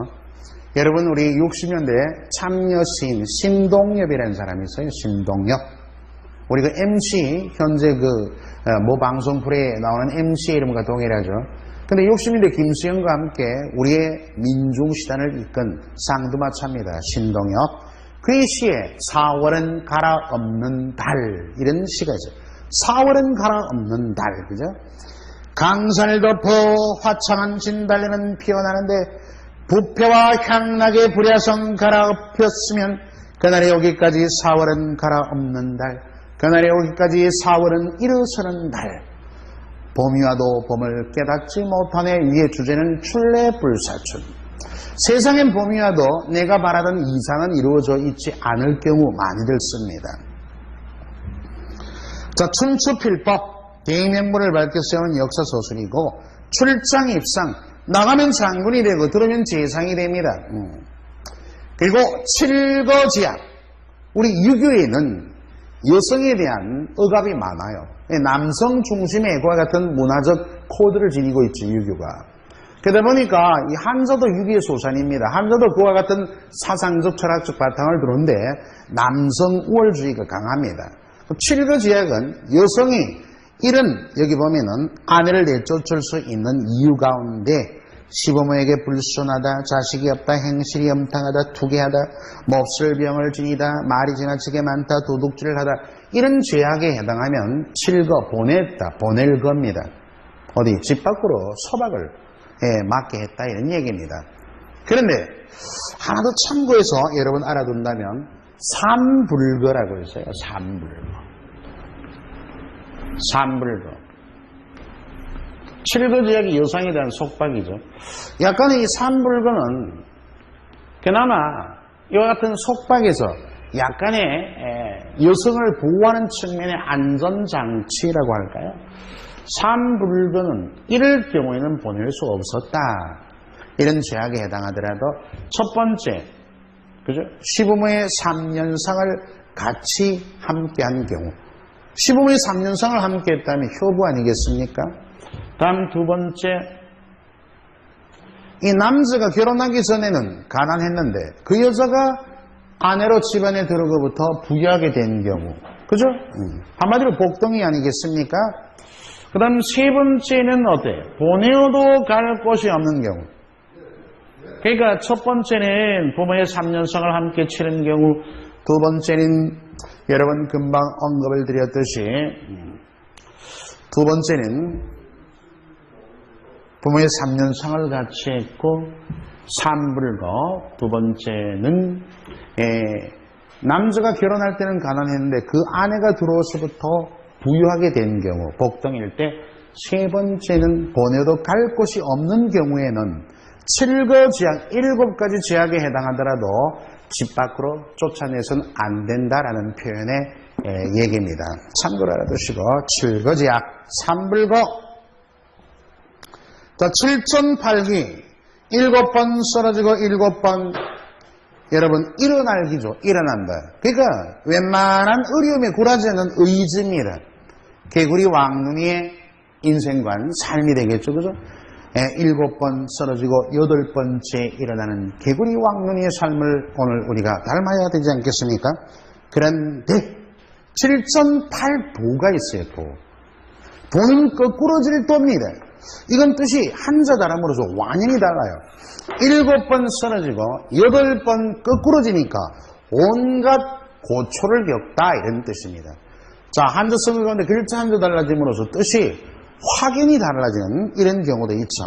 S1: 여러분, 우리 60년대 참여 시인 신동엽이라는 사람이 있어요. 신동엽. 우리 그 MC, 현재 모 방송 프로에 나오는 MC 이름과 동일하죠. 근데 60년대 김수영과 함께 우리의 민중시단을 이끈 쌍두마차입니다. 신동엽. 그의 시에 4월은 갈아엎는 달, 이런 시가 있어요. 4월은 갈아엎는 달, 그죠? 강산을 덮어 화창한 진달래는 피어나는데 부패와 향락의 불야성 갈아엎혔으면 그날에 오기까지 4월은 갈아엎는 달, 그날에 오기까지 4월은 일어서는 달. 봄이 와도 봄을 깨닫지 못하네. 위의 주제는 출래불사춘. 세상엔 봄이 와도 내가 바라던 이상은 이루어져 있지 않을 경우 많이들 씁니다. 자, 춘추필법, 대의명분을 밝혀 세우는 역사서술이고, 출장 입상, 나가면 장군이 되고 들어오면 재상이 됩니다. 그리고 칠거지약, 우리 유교에는 여성에 대한 억압이 많아요. 남성 중심의 그와 같은 문화적 코드를 지니고 있죠, 유교가. 그러다 보니까 이 한자도 유교의 소산입니다. 한자도 그와 같은 사상적 철학적 바탕을 두는데 남성 우월주의가 강합니다. 칠거지약은 여성이 이런, 여기 보면은 아내를 내쫓을 수 있는 이유 가운데 시부모에게 불순하다, 자식이 없다, 행실이 염탕하다, 투개하다, 몹쓸 병을 지니다, 말이 지나치게 많다, 도둑질을 하다, 이런 죄악에 해당하면 칠거, 보냈다, 보낼 겁니다. 어디 집 밖으로 소박을 맞게 했다 이런 얘기입니다. 그런데 하나 더 참고해서 여러분 알아둔다면 삼불거라고 있어요. 삼불거. 칠거지약이 여성에 대한 속박이죠. 약간의 이 삼불거는 그나마 이와 같은 속박에서 약간의 여성을 보호하는 측면의 안전장치라고 할까요? 삼불거는 이럴 경우에는 보낼 수 없었다. 이런 죄악에 해당하더라도 첫 번째, 그죠? 시부모의 3년상을 같이 함께한 경우. 시부모의 3년상을 함께했다면 효부 아니겠습니까? 다음 두 번째, 이 남자가 결혼하기 전에는 가난했는데 그 여자가 아내로 집안에 들어오고부터 부유하게 된 경우. 그죠? 한마디로 복덩이 아니겠습니까? 그 다음 세 번째는 어때? 보내어도 갈 곳이 없는 경우. 그러니까 첫 번째는 부모의 3년상을 함께 치른 경우, 두 번째는 여러분 금방 언급을 드렸듯이 두 번째는 부모의 3년상을 같이 했고 삼불거, 두 번째는 남자가 결혼할 때는 가난했는데 그 아내가 들어와서부터 부유하게 된 경우, 복덩이일 때, 세 번째는 보내도 갈 곳이 없는 경우에는 7거 죄악, 7가지 죄악에 해당하더라도 집 밖으로 쫓아내서는 안 된다라는 표현의 얘기입니다. 참고로 알아두시고 7거 죄악, 삼불거. 자, 7천팔기 7번 쓰러지고 7번 여러분 일어날기죠. 일어난다. 그러니까 웬만한 어려움에 굴하지 않는 의지입니다. 개구리 왕눈이의 인생관, 삶이 되겠죠. 그죠? 7번 쓰러지고 8번째 일어나는 개구리 왕눈이의 삶을 오늘 우리가 닮아야 되지 않겠습니까? 그런데 7,8보가 있어요. 보는 거꾸로질 돕니다. 이건 뜻이 한자다람으로서 완전히 달라요. 7번 쓰러지고 8번 거꾸로지니까 온갖 고초를 겪다 이런 뜻입니다. 자, 한자성어 가운데 글자 한자 달라짐으로써 뜻이 확연히 달라지는 이런 경우도 있죠.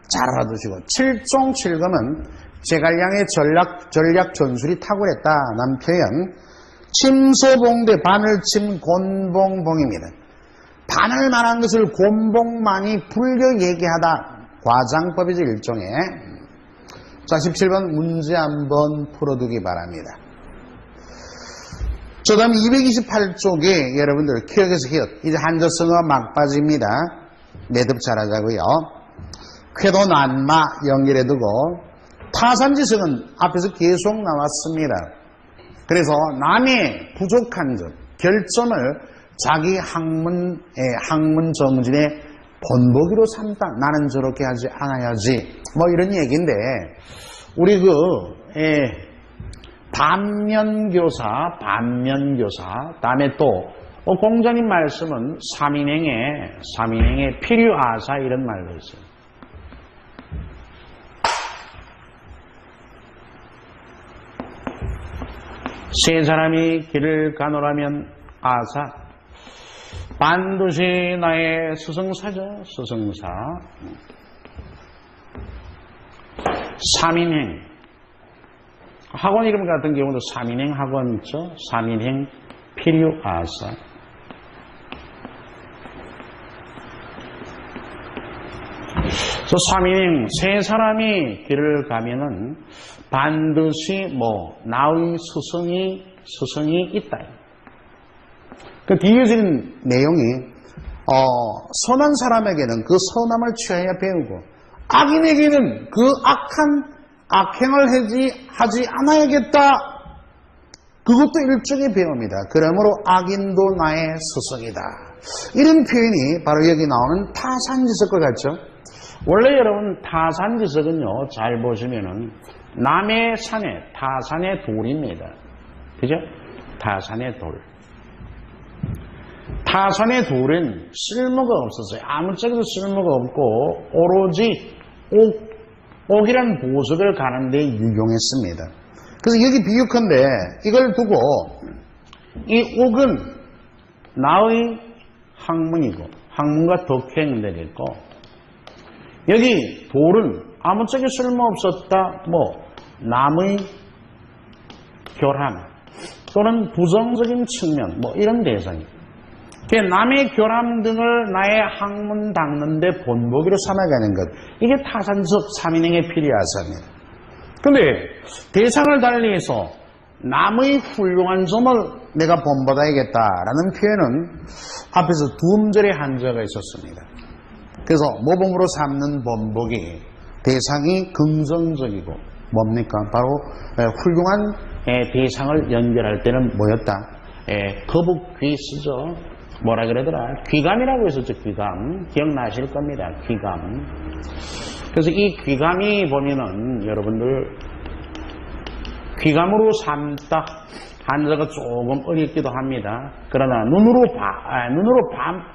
S1: 잘 알아두시고 7종 7검은 제갈량의 전략 전술이 탁월했다 난 표현. 침소봉대 바늘침 곤봉봉입니다. 바늘 만한 것을 곤봉만이 불려 얘기하다. 과장법이죠, 일종의. 자, 17번 문제 한번 풀어두기 바랍니다. 저 다음 228쪽에 여러분들 기억에서 기억. 이제 한자성어 막바지입니다. 매듭 잘하자고요. 쾌도 난마 연결해두고 타산지성은 앞에서 계속 나왔습니다. 그래서 남의 부족한 점, 결점을 자기 학문 정진의 본보기로 삼다. 나는 저렇게 하지 않아야지. 뭐 이런 얘기인데 우리 반면교사 다음에 또 공자님 말씀은 삼인행의 필요아사 이런 말도 있어요. 세 사람이 길을 가노라면 아사 반드시 나의 스승사죠. 스승사. 삼인행 학원 이름 같은 경우도 삼인행 학원 있죠. 삼인행 필요아사. 그래서 삼인행 세 사람이 길을 가면은 반드시 나의 스승이 있다. 그 뒤에지는 내용이 선한 사람에게는 그 선함을 취하여 배우고 악인에게는 그 악행을 하지 않아야겠다. 그것도 일종의 배움이다. 그러므로 악인도 나의 스승이다. 이런 표현이 바로 여기 나오는 타산지석과 같죠. 원래 여러분 타산지석은요 잘 보시면은 남의 산에 타산의 돌입니다. 그죠? 타산의 돌. 타산의 돌은 쓸모가 없었어요. 아무짝에도 쓸모가 없고 오로지 옥이란 보석을 가는 데 유용했습니다. 그래서 여기 비유컨대 이걸 두고 이 옥은 나의
S2: 학문이고 학문과 덕행 되겠고 여기 돌은 아무짝에 쓸모없었다. 남의 교람 또는 부정적인 측면 이런 대상이 남의 교람 등을 나의 학문 닦는데 본보기로 삼아가는 것 이게 타산적 3인행의 필요하사입니다. 근데 대상을 달리해서 남의 훌륭한 점을 내가 본받아야겠다라는 표현은 앞에서 두 음절의 한자가 있었습니다. 그래서 모범으로 삼는 본보기 대상이 긍정적이고 뭡니까? 바로 훌륭한 대상을 연결할 때는 뭐였다? 거북귀 쓰죠. 뭐라 그러더라? 귀감이라고 했었죠. 귀감. 기억나실 겁니다. 귀감. 그래서 이 귀감이 보면은 여러분들 귀감으로 삼다 한자가 조금 어렵기도 합니다. 그러나 눈으로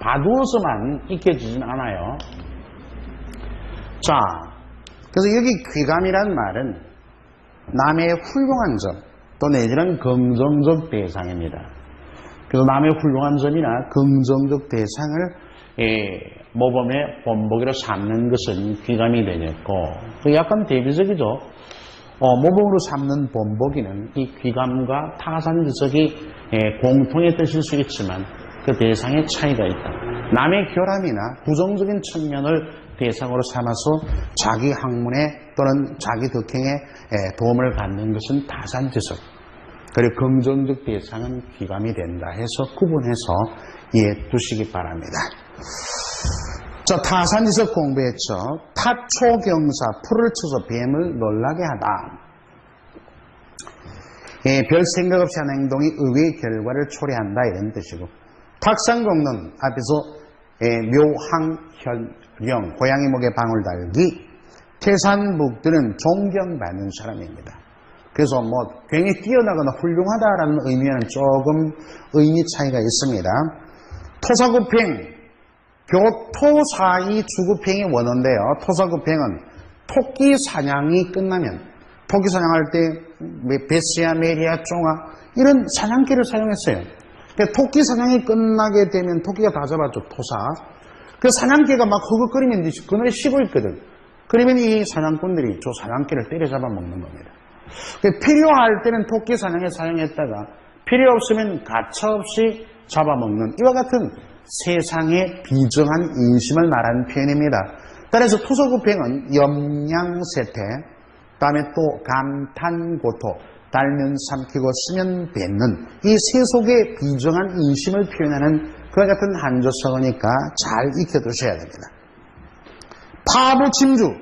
S2: 봐두어서만 익혀지진 않아요. 자, 그래서 여기 귀감이란 말은 남의 훌륭한 점 또 내지는 긍정적 대상입니다. 그래서 남의 훌륭한 점이나 긍정적 대상을 모범의 본보기로 삼는 것은 귀감이 되겠고 약간 대비적이죠. 모범으로 삼는 본보기는 이 귀감과 타산지석이 공통의 뜻일 수 있지만 그 대상의 차이가 있다. 남의 교람이나 부정적인 측면을 대상으로 삼아서 자기 학문에 또는 자기 덕행에 도움을 받는 것은 타산지석. 그리고 긍정적 대상은 귀감이 된다 해서 구분해서 이해해 두시기 바랍니다. 자, 타산지석 공부했죠. 타초경사, 풀을 쳐서 뱀을 놀라게 하다. 별 생각 없이 하는 행동이 의외의 결과를 초래한다 이런 뜻이고 탁상공는 앞에서 묘항현령, 고양이 목에 방울 달기, 태산북들은 존경받는 사람입니다. 그래서 굉장히 뛰어나거나 훌륭하다라는 의미에는 조금 의미 차이가 있습니다. 토사구팽, 교토사이 주구팽이 원어인데요. 토사구팽은 토끼 사냥이 끝나면 토끼 사냥할 때 베스야, 메리야, 쫑아 이런 사냥개를 사용했어요. 그러니까 토끼 사냥이 끝나게 되면 토끼가 다 잡았죠. 토사. 그 사냥개가 막 허걱거리면 그늘에 쉬고 있거든. 그러면 이 사냥꾼들이 저 사냥개를 때려잡아 먹는 겁니다. 필요할 때는 토끼 사냥에 사용했다가 필요 없으면 가차없이 잡아먹는 이와 같은 세상의 비정한 인심을 말하는 표현입니다. 따라서 토서구팽은 염량세태, 다음에 또 감탄고토, 달면 삼키고 쓰면 뱉는 이 세속의 비정한 인심을 표현하는 그와 같은 한조성어니까 잘 익혀두셔야 됩니다. 파부침주,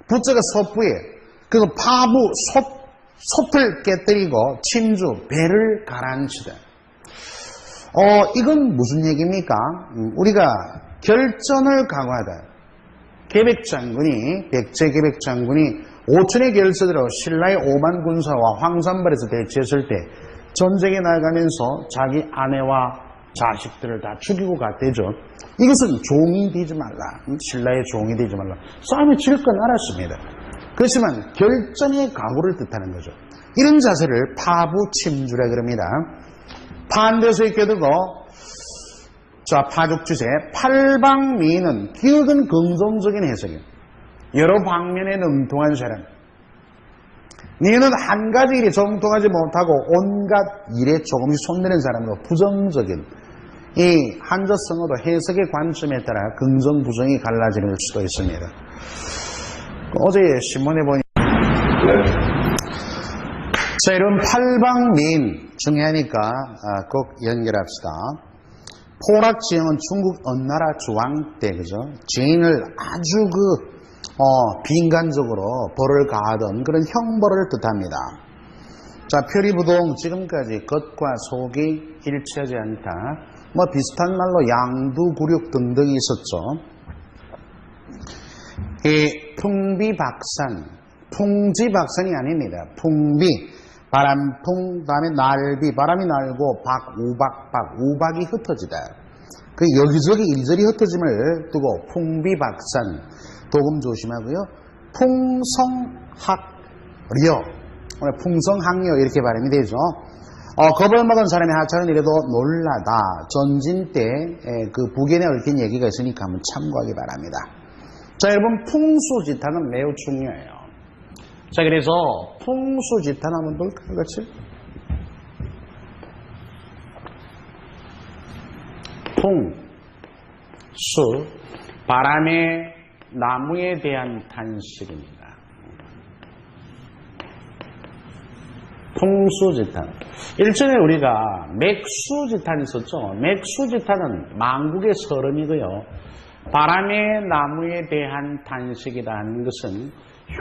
S2: 부자가 섭부에 그래서 파부, 솥을 깨뜨리고 침주, 배를 가라앉히다. 이건 무슨 얘기입니까? 우리가 결전을 강화하다. 계백장군이, 백제계백장군이 5천의 결서대로 신라의 5만 군사와 황산벌에서 대치했을 때 전쟁에 나가면서 자기 아내와 자식들을 다 죽이고 갔대죠. 이것은 종이 되지 말라. 신라의 종이 되지 말라. 싸움에 질 건 알았습니다. 그렇지만 결전의 각오를 뜻하는 거죠. 이런 자세를 파부침주라 그럽니다. 반대서 이렇게 두고 자, 파죽주제 팔방미인은 기억은 긍정적인 해석이에요. 여러 방면에 능통한 사람. 너는 한 가지 일에 정통하지 못하고 온갖 일에 조금씩 손대는 사람으로 부정적인 이 한자성어도 해석의 관점에 따라 긍정, 부정이 갈라지는 수도 있습니다. 어제 신문에 보니 자, 이런 팔방미인 중요하니까 꼭 연결합시다. 포락지형은 중국 어느 나라 주왕 때 그죠? 죄인을 아주 빈간적으로 벌을 가하던 그런 형벌을 뜻합니다. 자, 표리부동 지금까지 겉과 속이 일치하지 않다. 비슷한 말로 양두구륙 등등이 있었죠. 이 풍비박산, 풍지박산이 아닙니다. 풍비, 바람풍, 다음에 날비, 바람이 날고 우박이 흩어지다. 그 여기저기 이리저리 흩어짐을 두고 풍비박산, 도금 조심하고요. 풍성학려, 풍성학려 이렇게 발음이 되죠. 겁을 먹은 사람이 하찮은 일에도 놀라다. 전진 때 그 북인에 얽힌 얘기가 있으니까 한번 참고하기 바랍니다. 자, 여러분 풍수지탄은 매우 중요해요. 자, 그래서 풍수지탄 한번 볼까요, 같이? 풍수, 바람의 나무에 대한 탄식입니다. 풍수지탄. 일전에 우리가 맥수지탄이 있었죠. 맥수지탄은 만국의 서름이고요. 바람의 나무에 대한 탄식이라는 것은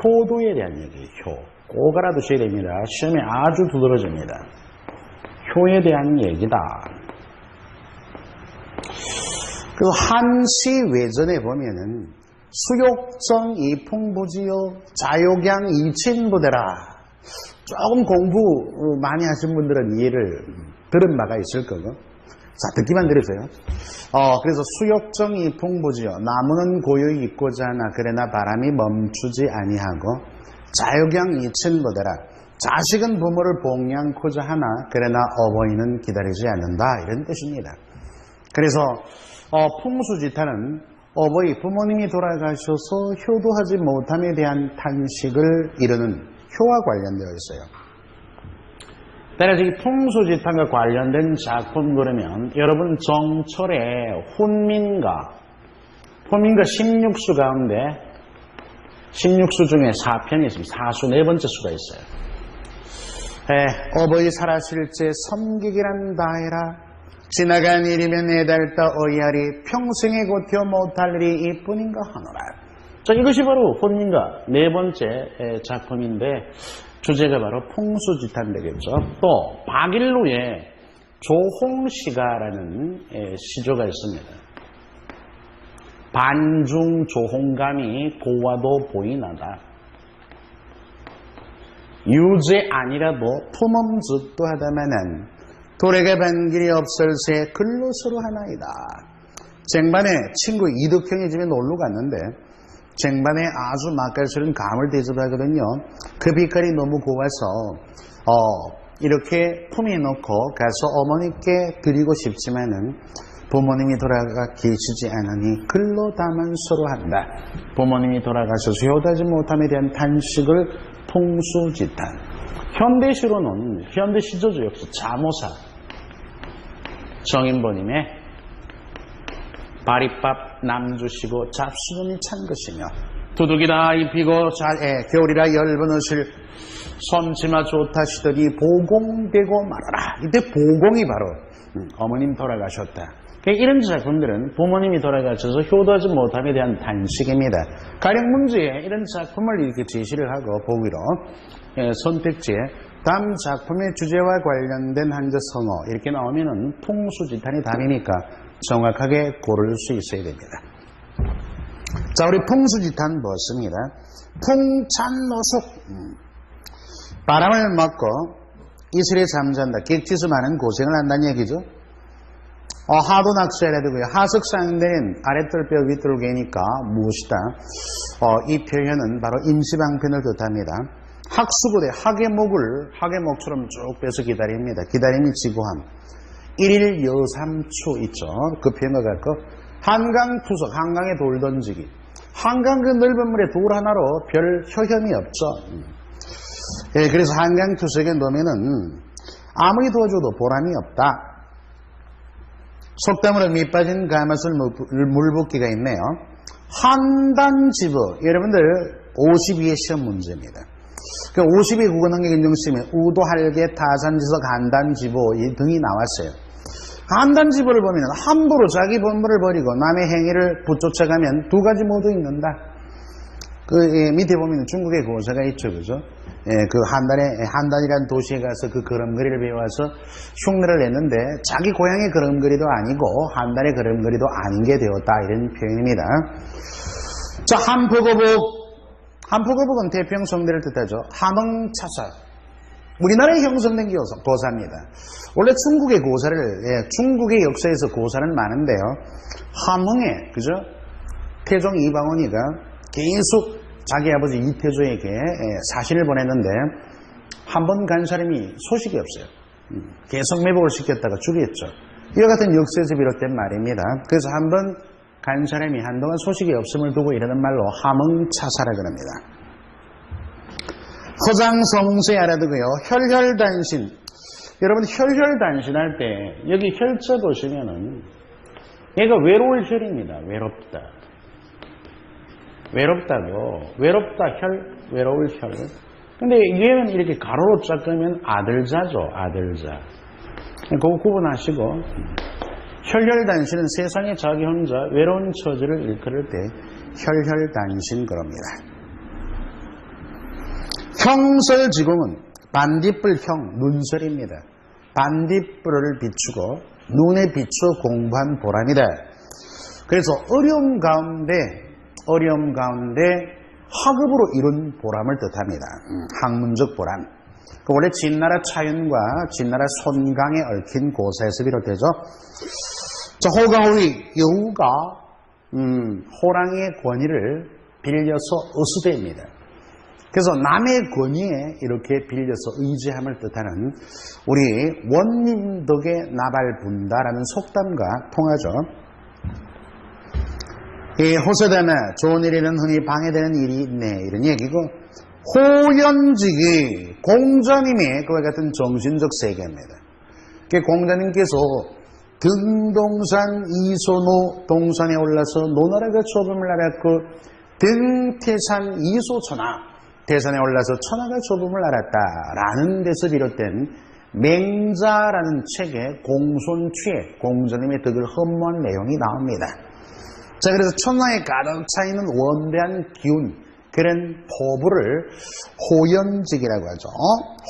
S2: 효도에 대한 얘기예요. 효. 꼭 알아두셔야 됩니다. 시험에 아주 두드러집니다. 효에 대한 얘기다. 그 한시 외전에 보면은 수욕정 이풍부지요 자욕양 이친부대라. 조금 공부 많이 하신 분들은 이해를 들은 바가 있을 거고. 자, 듣기만 들으세요. 그래서 수욕정 이풍부지요. 나무는 고요히 있고자 하나 그러나 바람이 멈추지 아니하고 자욕양 이친부대라. 자식은 부모를 복양코자 하나 그러나 어버이는 기다리지 않는다. 이런 뜻입니다. 그래서 풍수지탄은 어버이 부모님이 돌아가셔서 효도하지 못함에 대한 탄식을 이루는 효와 관련되어 있어요. 따라서 이 풍수지탄과 관련된 작품 그러면 여러분 정철의 훈민가 16수 가운데 16수 중에 4편이 있습니다. 사수 네 번째 수가 있어요. 어버이 살아실제 섬기기란 다해라. 지나간 일이면 내달다 어이하리 평생에 고텨 못할 일이 이뿐인가 하노라. 자, 이것이 바로 훈민가 네 번째 작품인데 주제가 바로 풍수지탄 되겠죠. 또 박일루의 조홍시가라는 시조가 있습니다. 반중 조홍감이 고와도 보이나다. 유죄 아니라도 품음짓도 하다마는 도래가 반길이 없을새 글로서로 하나이다. 쟁반에 친구 이덕형의 집에 놀러 갔는데 쟁반에 아주 맛깔스러운 감을 대접하거든요. 그 빛깔이 너무 고와서 이렇게 품에 넣고 가서 어머니께 드리고 싶지만은 부모님이 돌아가 계시지 않으니 글로 다만 서로 한다. 부모님이 돌아가셔서 효도하지 못함에 대한 탄식을 풍수지탄. 현대시로는 현대시조죠. 역시 자모사 정인보님의 바리밥 남주시고 잡수분이 찬 것이며 두둑이다 입히고 겨울이라 엷은 옷을 섬치마 좋다시더니 보공되고 말아라. 이때 보공이 바로 어머님 돌아가셨다. 이런 작품들은 부모님이 돌아가셔서 효도하지 못함에 대한 단식입니다. 가령 문제에 이런 작품을 이렇게 제시를 하고 보기로 선택지에 다음 작품의 주제와 관련된 한자 성어 이렇게 나오면은 풍수지탄이 답이니까 정확하게 고를 수 있어야 됩니다. 자, 우리 풍수지탄 보았습니다. 풍찬노숙 바람을 맞고 이슬에 잠잔다. 객지수 많은 고생을 한다는 얘기죠. 하도 낙서해야 되고요. 하석상대는 아랫돌뼈 윗돌개니까 무엇이다. 이 표현은 바로 임시방편을 뜻합니다. 학수부대 학의목처럼 쭉 빼서 기다립니다. 기다림이 지고함. 일일 여삼추 있죠. 그 표현과 같고 한강투석 한강에 돌 던지기. 한강 그 넓은 물에 돌 하나로 별 효험이 없죠. 그래서 한강투석에 놓으면은 아무리 도와줘도 보람이 없다. 속담으로 밑빠진 가마술 물붓기가 있네요. 한단지부 여러분들 52의 시험 문제입니다. 52의 국어능력인정시험에 우도, 할개, 타산지석, 한단지보 이 등이 나왔어요. 한단지보를 보면 함부로 자기 본분을 버리고 남의 행위를 붙쫓아가면 두 가지 모두 있는다. 밑에 보면 중국의 고사가 있죠, 그죠? 그 한단이라는 도시에 가서 그 걸음걸이를 배워서 흉내를 냈는데 자기 고향의 걸음걸이도 아니고 한단의 걸음걸이도 아닌 게 되었다. 이런 표현입니다. 자, 한포거북은 태평성대를 뜻하죠. 한흥차사. 우리나라에 형성된 고사입니다. 원래 중국의 중국의 역사에서 고사는 많은데요. 함흥에, 그죠? 태종 이방원이가 계속 자기 아버지 이태조에게 사신을 보냈는데 한 번 간 사람이 소식이 없어요. 계속 매복을 시켰다가 죽였죠. 이와 같은 역사에서 비롯된 말입니다. 그래서 한번 간 사람이 한동안 소식이 없음을 두고 이러는 말로 함흥차사라 그럽니다. 허장성세 알아두고요. 혈혈단신. 여러분 혈혈단신할 때 여기 혈자 보시면은 얘가 외로울 혈입니다. 외롭다. 외롭다고. 외롭다 혈, 외로울 혈. 근데 얘는 이렇게 가로로 쫙 끄면 아들자죠. 아들자. 그거 구분하시고 혈혈단신은 세상에 자기 혼자 외로운 처지를 일컬을 때 혈혈단신 그럽니다. 형설지공은 반딧불 형, 눈설입니다. 반딧불을 비추고 눈에 비추어 공부한 보람이다. 그래서 어려움 가운데 학업으로 이룬 보람을 뜻합니다. 학문적 보람. 원래 진나라 차윤과 진나라 손강에 얽힌 고사에서 비롯되죠. 자, 호가호위 여우가 호랑이의 권위를 빌려서 어수대입니다. 그래서 남의 권위에 이렇게 빌려서 의지함을 뜻하는 우리 원님 덕에 나발 분다라는 속담과 통하죠. 이 호세다나 좋은 일에는 흔히 방해되는 일이 있네 이런 얘기고, 호연직이 공자님의 그와 같은 정신적 세계입니다. 공자님께서 등동산 이소노 동산에 올라서 노나라가 좁음을 알았고 등태산 이소천하 대산에 올라서 천하가 좁음을 알았다라는 데서 비롯된 맹자라는 책에 공손취에 공자님의 덕을 흠모한 내용이 나옵니다. 자, 그래서 천하에 가득 차있는 원대한 기운, 그런 포부를 호연직이라고 하죠.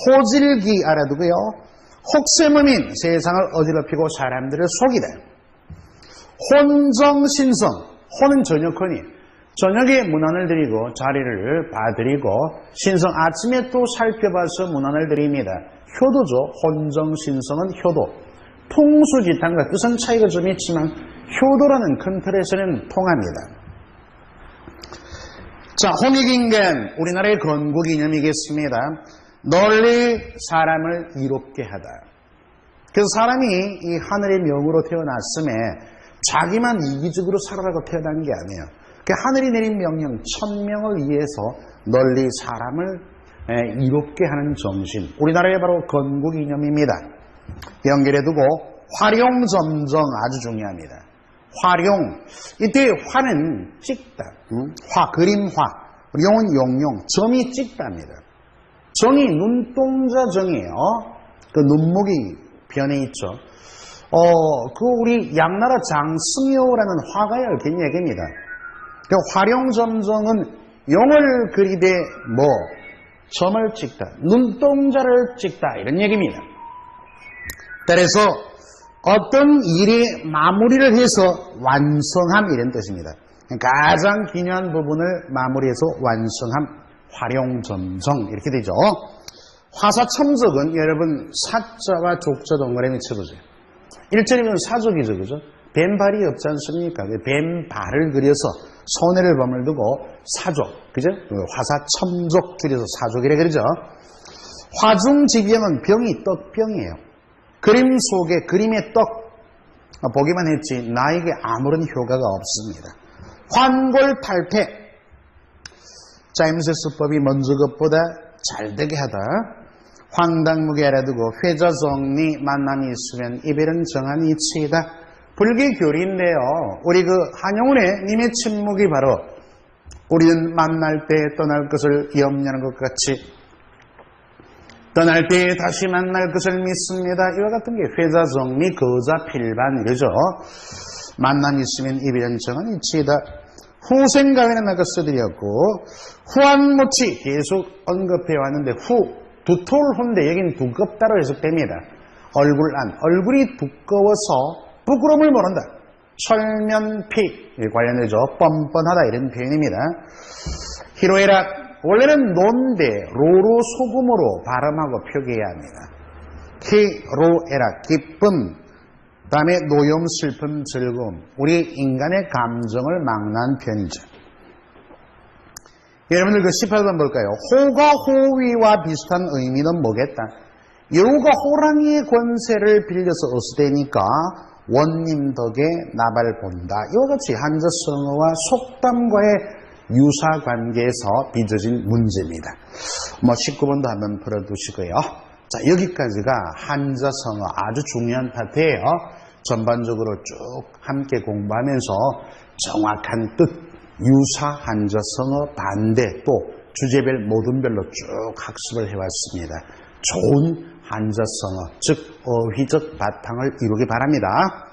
S2: 호질기 알아두고요. 혹세무민, 세상을 어지럽히고 사람들을 속이다. 혼정신성, 혼은 저녁하니 저녁에 문안을 드리고 자리를 봐드리고, 신성 아침에 또 살펴봐서 문안을 드립니다. 효도죠. 혼정신성은 효도. 통수지탕과 뜻은 차이가 좀 있지만 효도라는 큰 틀에서는 통합니다. 자, 홍익인간, 우리나라의 건국이념이겠습니다. 널리 사람을 이롭게 하다. 그래서 사람이 이 하늘의 명으로 태어났음에 자기만 이기적으로 살아라고 태어난 게 아니에요. 그 하늘이 내린 명령, 천명을 위해서 널리 사람을 이롭게 하는 정신. 우리나라의 바로 건국이념입니다. 연결해 두고 활용점정 아주 중요합니다. 활용. 이때 화는 찍다. 화, 그림화. 용은 용용. 정이 찍다입니다. 정이 눈동자 정이에요. 그 눈목이 변해 있죠. 그 우리 양나라 장승효라는 화가의 얽힌 얘기입니다. 그 활용점정은 용을 그리되 점을 찍다. 눈동자를 찍다. 이런 얘기입니다. 따라서 어떤 일의 마무리를 해서 완성함 이런 뜻입니다. 가장 기묘한 부분을 마무리해서 완성함, 활용점정 이렇게 되죠. 화사첨적은 여러분 사자와 족자 동그라미 쳐보세요. 일전이면 사족이죠, 그죠? 뱀발이 없지 않습니까? 뱀발을 그려서 손해를 범을 두고 사족, 그죠? 화사첨적 줄여서 사족이라 그러죠. 화중지병은 병이 떡병이에요. 그림 속에 그림의 떡 보기만 했지 나에게 아무런 효과가 없습니다. 환골탈패, 자임새 수법이 먼저 것보다 잘되게 하다. 황당무게 알아두고 회자정리 만남이 있으면 이별은 정한 이치이다. 불교 교리인데요. 우리 한영훈의 님의 침묵이 바로 우리는 만날 때 떠날 것을 염려하는 것 같이 떠날 때 다시 만날 것을 믿습니다. 이와 같은 게 회자정리, 거자필반 이러죠. 만남이 있으면 이별은 정한 이치이다. 후생가에는 아까 써드렸고 후한모치 계속 언급해 왔는데 두톨혼데 여긴 두껍다로 해석됩니다. 얼굴이 두꺼워서 부끄러움을 모른다. 철면피 관련해서 뻔뻔하다 이런 표현입니다. 희로애락 원래는 논데 로로 소금으로 발음하고 표기해야 합니다. 희로애락 기쁨, 다음에 노염, 슬픔, 즐거움. 우리 인간의 감정을 망라한 편이죠. 여러분들 18번 볼까요? 호가 호위와 비슷한 의미는 뭐겠다? 여우가 호랑이의 권세를 빌려서 어수되니까 원님 덕에 나발 본다. 이와 같이 한자성어와 속담과의 유사 관계에서 빚어진 문제입니다. 19번도 한번 풀어두시고요. 자, 여기까지가 한자성어 아주 중요한 파트예요. 전반적으로 쭉 함께 공부하면서 정확한 뜻, 유사 한자성어 반대, 또 주제별 모든별로 쭉 학습을 해왔습니다. 좋은 한자성어, 즉 어휘적 바탕을 이루기 바랍니다.